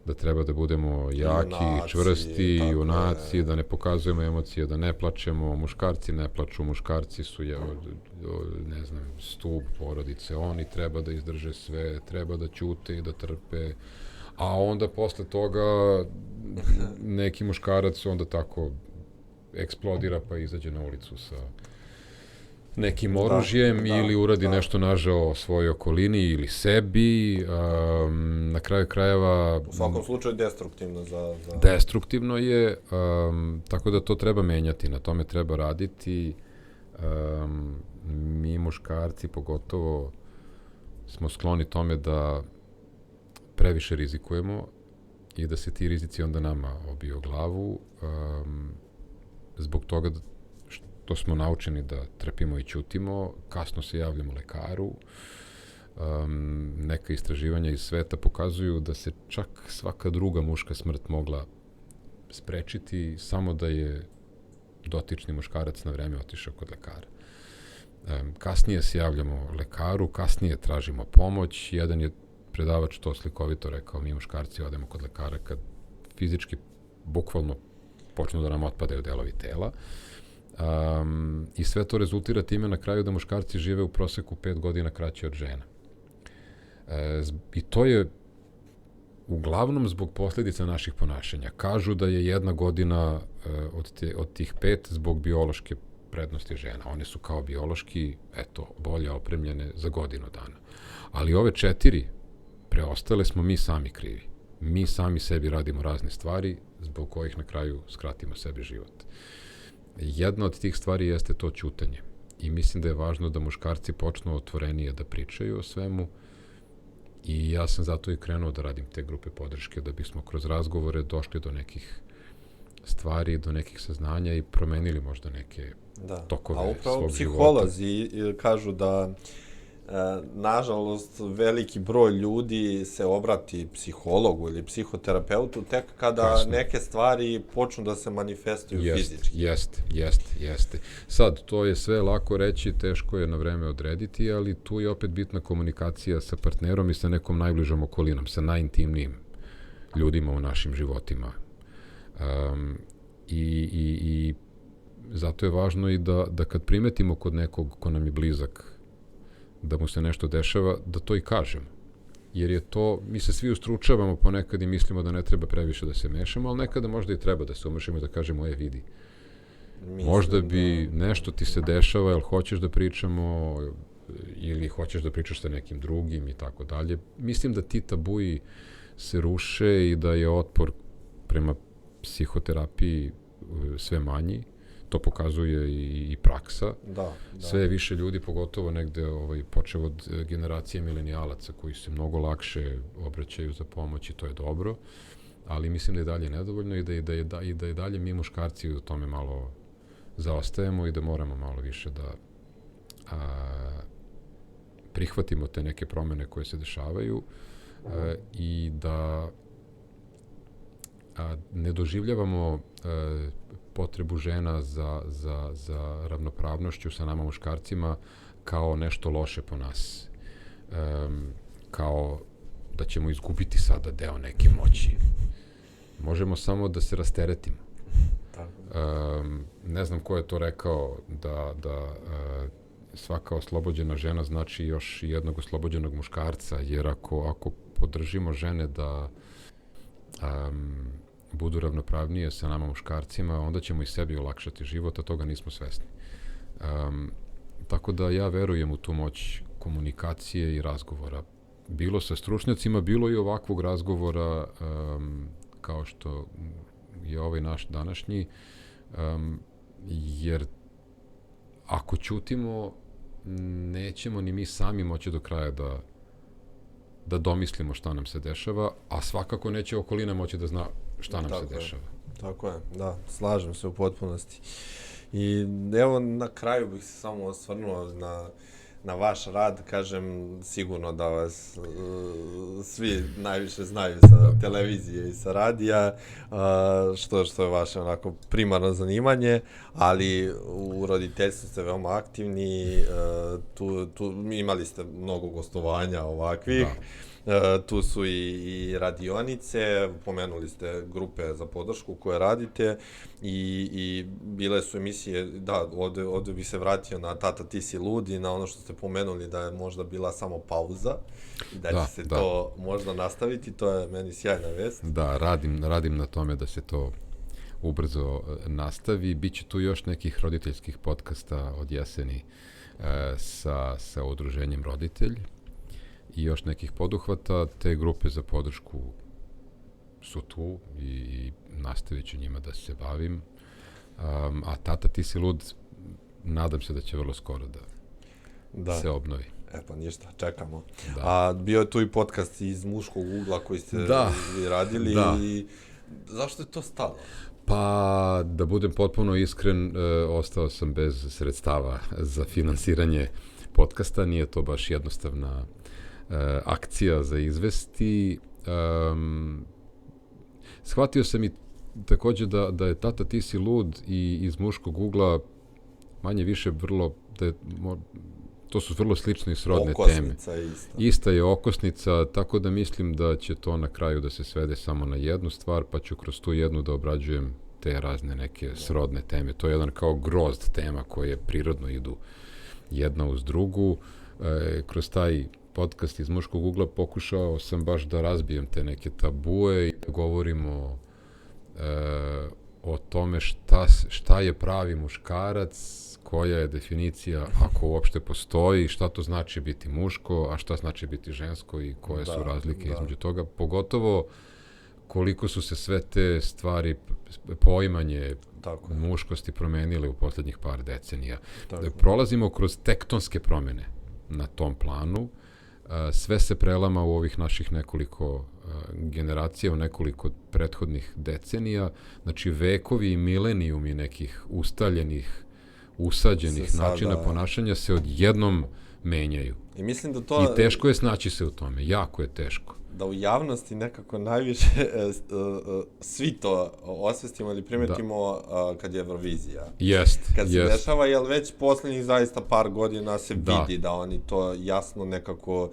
da treba da budemo jaki, čvrsti, junaci, da ne pokazujemo emocije, da ne plačemo. Muškarci ne plaču, muškarci su, ne znam, stub porodice. Oni treba da izdrže sve, treba da ćute i da trpe. A onda posle toga neki muškarac onda tako eksplodira pa izađe na ulicu sa nekim oružjem ili uradi nešto nažao svojoj okolini ili sebi. Na kraju krajeva... U svakom slučaju destruktivno Destruktivno je, tako da to treba menjati, na tome treba raditi. Mi muškarci pogotovo smo skloni tome da previše rizikujemo i da se ti rizici onda nama obiju glavu. Zbog toga to smo naučeni da trpimo i ćutimo, kasno se javljamo lekaru. Neka istraživanja iz sveta pokazuju da se čak svaka druga muška smrt mogla sprečiti samo da je dotični muškarac na vreme otišao kod lekara. Kasnije se javljamo lekaru, kasnije tražimo pomoć. Jedan je predavač to slikovito rekao, mi muškarci odemo kod lekara kad fizički, bukvalno, počnu da nam otpadaju delovi tela. I sve to rezultira time na kraju da muškarci žive u proseku 5 godina kraće od žena. I to je uglavnom zbog posljedica naših ponašanja. Kažu da je 1 godina od tih 5 zbog biološke prednosti žena. One su kao biološki, bolje opremljene za godinu dana. Ali ove 4 preostale smo mi sami krivi. Mi sami sebi radimo razne stvari zbog kojih na kraju skratimo sebi život. Jedna od tih stvari jeste to ćutanje. I mislim da je važno da muškarci počnu otvorenije da pričaju o svemu. I ja sam zato i krenuo da radim te grupe podrške, da bismo kroz razgovore došli do nekih stvari, do nekih saznanja i promenili možda neke tokove svog života. A upravo psiholozi kažu da nažalost veliki broj ljudi se obrati psihologu ili psihoterapeutu tek kada neke stvari počnu da se manifestuju fizički. Jeste. Sad, to je sve lako reći, teško je na vreme odrediti, ali tu je opet bitna komunikacija sa partnerom i sa nekom najbližom okolinom, sa najintimnijim ljudima u našim životima. I zato je važno i da kad primetimo kod nekog ko nam je blizak da mu se nešto dešava, da to i kažemo. Jer je to, mi se svi ustručavamo ponekad i mislimo da ne treba previše da se mešamo, ali nekada možda i treba da se umešamo i da kažemo, vidi, možda bi nešto ti se dešava, jel hoćeš da pričamo ili hoćeš da pričaš sa nekim drugim i tako dalje. Mislim da ti tabuji se ruše i da je otpor prema psihoterapiji sve manji. To pokazuje i praksa. Da. Sve je više ljudi, pogotovo negde počev od generacije milenijalaca koji se mnogo lakše obraćaju za pomoć i to je dobro, ali mislim da je dalje nedovoljno i da je dalje mi muškarci u tome malo zaostajemo i da moramo malo više da prihvatimo te neke promene koje se dešavaju i da ne doživljavamo potrebu žena za ravnopravnošću sa nama muškarcima kao nešto loše po nas. Kao da ćemo izgubiti sada deo neke moći. Možemo samo da se rasteretimo. Ne znam ko je to rekao da svaka oslobođena žena znači još jednog oslobođenog muškarca, jer ako podržimo žene da budu ravnopravnije sa nama muškarcima, onda ćemo i sebi olakšati život, a toga nismo svesni. Tako da ja verujem u tu moć komunikacije i razgovora. Bilo sa stručnjacima, bilo i ovakvog razgovora kao što je ovaj naš današnji, jer ako ćutimo, nećemo ni mi sami moći do kraja da domislimo šta nam se dešava, a svakako neće okolina moći da zna šta nam se dešava. Tako je, da, slažem se u potpunosti. I evo na kraju bih se samo osvrnuo na vaš rad, kažem sigurno da vas svi najviše znaju sa televizije i sa radija, što je vaše onako primarno zanimanje, ali u roditeljstvu ste veoma aktivni, tu imali ste mnogo gostovanja ovakvih. Tu su i radionice, pomenuli ste grupe za podršku koje radite i bile su emisije, da, ovde bih se vratio na Tata ti si lud i na ono što ste pomenuli da je možda bila samo pauza i da će se to možda nastaviti, to je meni sjajna vest. Da, radim na tome da se to ubrzo nastavi. Biće tu još nekih roditeljskih podcasta od jeseni sa udruženjem Roditelj i još nekih poduhvata. Te grupe za podršku su tu i nastavit ću njima da se bavim. A Tata ti si lud, nadam se da će vrlo skoro da se obnovi. Pa ništa, čekamo. A bio je tu i podcast iz Muškog ugla koji ste radili i zašto je to stalo? Pa, da budem potpuno iskren, ostao sam bez sredstava za finansiranje podcasta, nije to baš jednostavna akcija za izvesti. Shvatio sam i takođe da je Tata ti si lud i iz Muškog ugla manje više vrlo, to su vrlo slične i srodne okosnica teme. Isto. Ista je okosnica, tako da mislim da će to na kraju da se svede samo na jednu stvar, pa ću kroz tu jednu da obrađujem te razne neke srodne teme. To je jedan kao grozd tema koje prirodno idu jedna uz drugu. Kroz taj podcast iz Muškog ugla pokušao sam baš da razbijem te neke tabue i da govorimo o tome šta je pravi muškarac, koja je definicija, ako uopšte postoji, šta to znači biti muško, a šta znači biti žensko i koje su razlike između toga. Pogotovo koliko su se sve te stvari, poimanje muškosti promenile u poslednjih par decenija. Prolazimo kroz tektonske promene na tom planu. Sve se prelama u ovih naših nekoliko generacija, u nekoliko prethodnih decenija. Znači, vekovi i milenijumi nekih ustaljenih, usađenih načina ponašanja se odjednom menjaju. I mislim da to... I teško je snaći se u tome, jako je teško. Da u javnosti nekako najviše svi to osvestimo ili primetimo kad je Eurovizija. Kad se dešava, jer već poslednjih zaista par godina se vidi da oni to jasno nekako,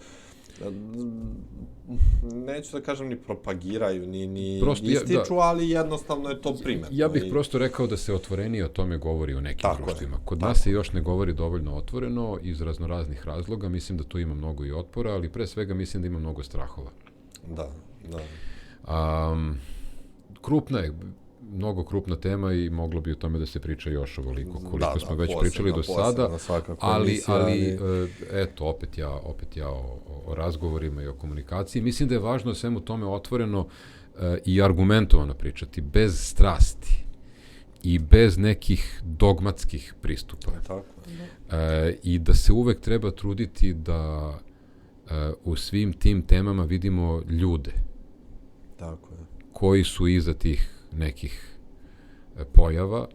neću da kažem ni propagiraju, ni ističu, ali jednostavno je to primetno. Ja bih prosto rekao da se otvorenije o tome govori u nekim društvima. Kod nas se još ne govori dovoljno otvoreno iz raznoraznih razloga. Mislim da tu ima mnogo i otpora, ali pre svega mislim da ima mnogo strahova. Krupna je, mnogo krupna tema i moglo bi o tome da se priča još ovoliko, koliko smo već pričali do sada, ali eto, opet ja o razgovorima i o komunikaciji. Mislim da je važno o svemu tome otvoreno i argumentovano pričati, bez strasti i bez nekih dogmatskih pristupa. I da se uvek treba truditi da u svim tim temama vidimo ljude koji su iza tih nekih pojava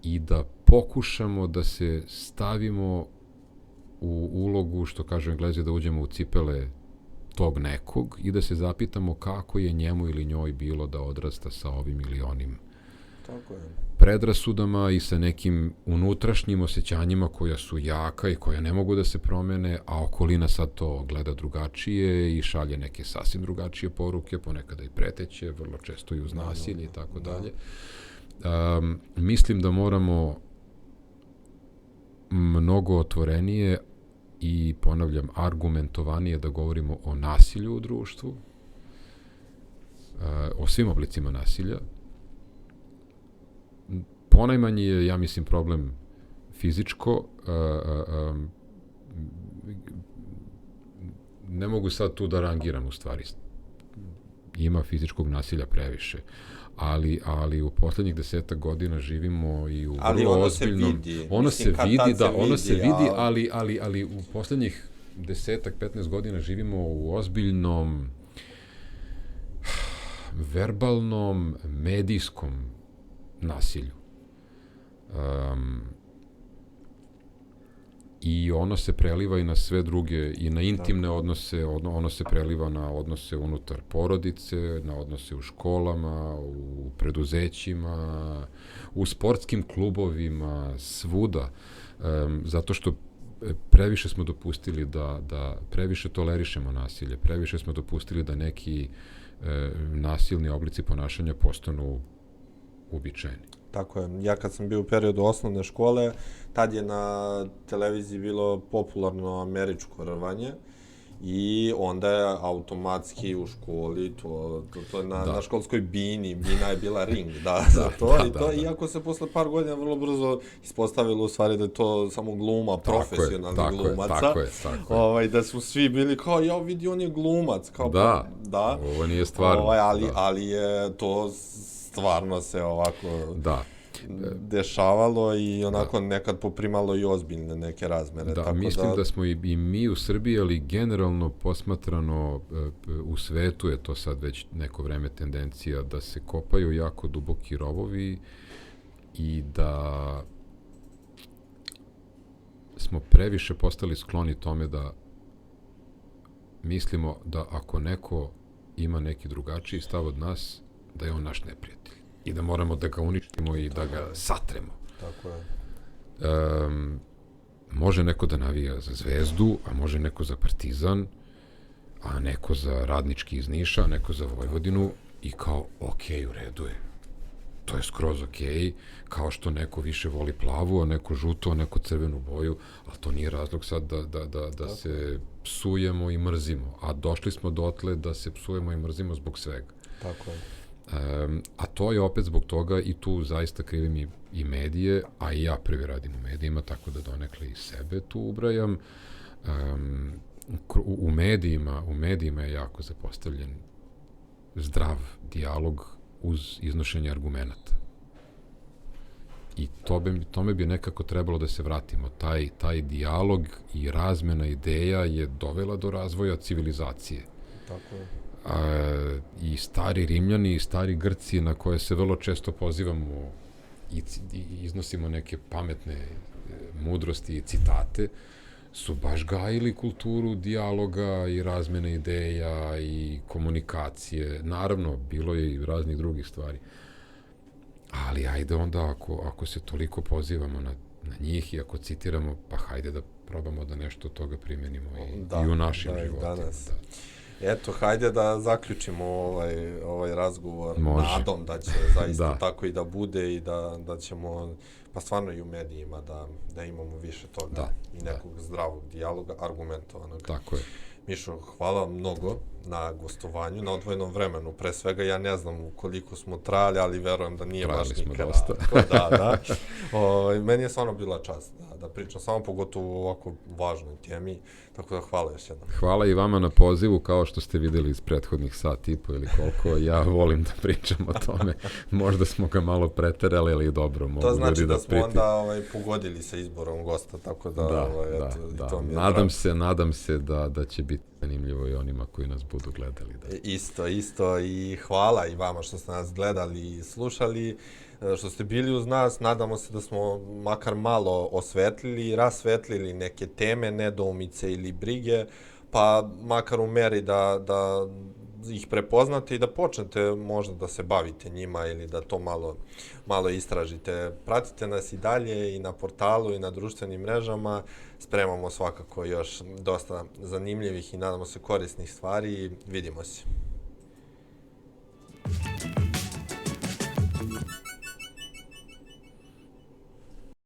i da pokušamo da se stavimo u ulogu, što kažu Englezi, da uđemo u cipele tog nekog i da se zapitamo kako je njemu ili njoj bilo da odrasta sa ovim ili onim predrasudama i sa nekim unutrašnjim osjećanjima koja su jaka i koja ne mogu da se promene, a okolina sad to gleda drugačije i šalje neke sasvim drugačije poruke, ponekada i preteće, vrlo često i uz nasilje i tako dalje. Mislim da moramo mnogo otvorenije i, ponavljam, argumentovanije da govorimo o nasilju u društvu, o svim oblicima nasilja. Ponajmanji je, ja mislim, problem fizičko. Ne mogu sad tu da rangiram, u stvari. Ima fizičkog nasilja previše. Ali u poslednjih 10 godina živimo i u vrlo ozbiljnom... Ono se vidi, ali u poslednjih 10-15 godina živimo u ozbiljnom verbalnom, medijskom nasilju. I ono se preliva i na sve druge, i na intimne odnose, ono se preliva na odnose unutar porodice, na odnose u školama, u preduzećima, u sportskim klubovima, svuda. Zato što previše smo dopustili da previše tolerišemo nasilje, previše smo dopustili da neki nasilni oblici ponašanja postanu uobičajeni. Tako je. Ja kad sam bio u periodu osnovne škole, tad je na televiziji bilo popularno američko rvanje i onda je automatski u školi, to je na školskoj bini, bina je bila ring, iako se posle par godina vrlo brzo ispostavilo u stvari da je to samo gluma profesionalnih glumaca. Tako je. Da su svi bili kao, ja vidi, on je glumac. Ovo nije stvarno. Ali je to stvarno se ovako dešavalo i onako nekad poprimalo i ozbiljne neke razmere. Mislim da smo i mi u Srbiji, ali generalno posmatrano u svetu je to sad već neko vreme tendencija da se kopaju jako duboki rovovi i da smo previše postali skloni tome da mislimo da ako neko ima neki drugačiji stav od nas, da je on naš neprijatelj i da moramo da ga uništimo i da ga satremo. Tako je. može neko da navija za Zvezdu, a može neko za Partizan, a neko za Radnički iz Niša, a neko za Vojvodinu i kao, okej, u redu je. To je skroz okej, kao što neko više voli plavu, a neko žuto, a neko crvenu boju, ali to nije razlog sad da se psujemo i mrzimo. A došli smo dotle da se psujemo i mrzimo zbog svega. Tako je. A to je opet zbog toga i tu zaista krivim i medije, a i ja prvi radim u medijima, tako da donekle i sebe tu ubrajam. U medijima je jako zapostavljen zdrav dijalog uz iznošenje argumenata. I tome bi nekako trebalo da se vratimo. Taj dijalog i razmena ideja je dovela do razvoja civilizacije. Tako je. I stari Rimljani i stari Grci na koje se vrlo često pozivamo i iznosimo neke pametne mudrosti i citate, su baš gajili kulturu dijaloga i razmene ideja i komunikacije. Naravno, bilo je i raznih drugih stvari. Ali ajde onda, ako se toliko pozivamo na njih i ako citiramo, pa hajde da probamo da nešto od toga primenimo i u našim životima. Danas. Eto, hajde da zaključimo ovaj razgovor. Nadom da će zaista tako i da bude i da ćemo, pa stvarno i u medijima, da imamo više toga i nekog zdravog dijaloga, argumentovanog. Tako je. Mišo, hvala mnogo na gostovanju, na odvojenom vremenu. Pre svega, ja ne znam koliko smo trajali, ali verujem da nije baš nikada. Da. Meni je stvarno bila čast da pričam, samo pogotovo o ovako važnoj temi, tako da hvala još jednom. Hvala i vama na pozivu, kao što ste videli iz prethodnih sat i po ili koliko, ja volim da pričam o tome. Možda smo ga malo preterali, ali dobro, mogu ljudi da priti. To znači da smo onda pogodili sa izborom gosta, tako da, to mi je nadam se da će biti zanimljivo i onima koji nas budu gledali. Isto i hvala i vama što ste nas gledali i slušali, što ste bili uz nas. Nadamo se da smo makar malo osvetlili i rasvetlili neke teme, nedoumice ili brige, pa makar u meri da ih prepoznate i da počnete možda da se bavite njima ili da to malo istražite. Pratite nas i dalje i na portalu i na društvenim mrežama. Spremamo svakako još dosta zanimljivih i nadamo se korisnih stvari. Vidimo se.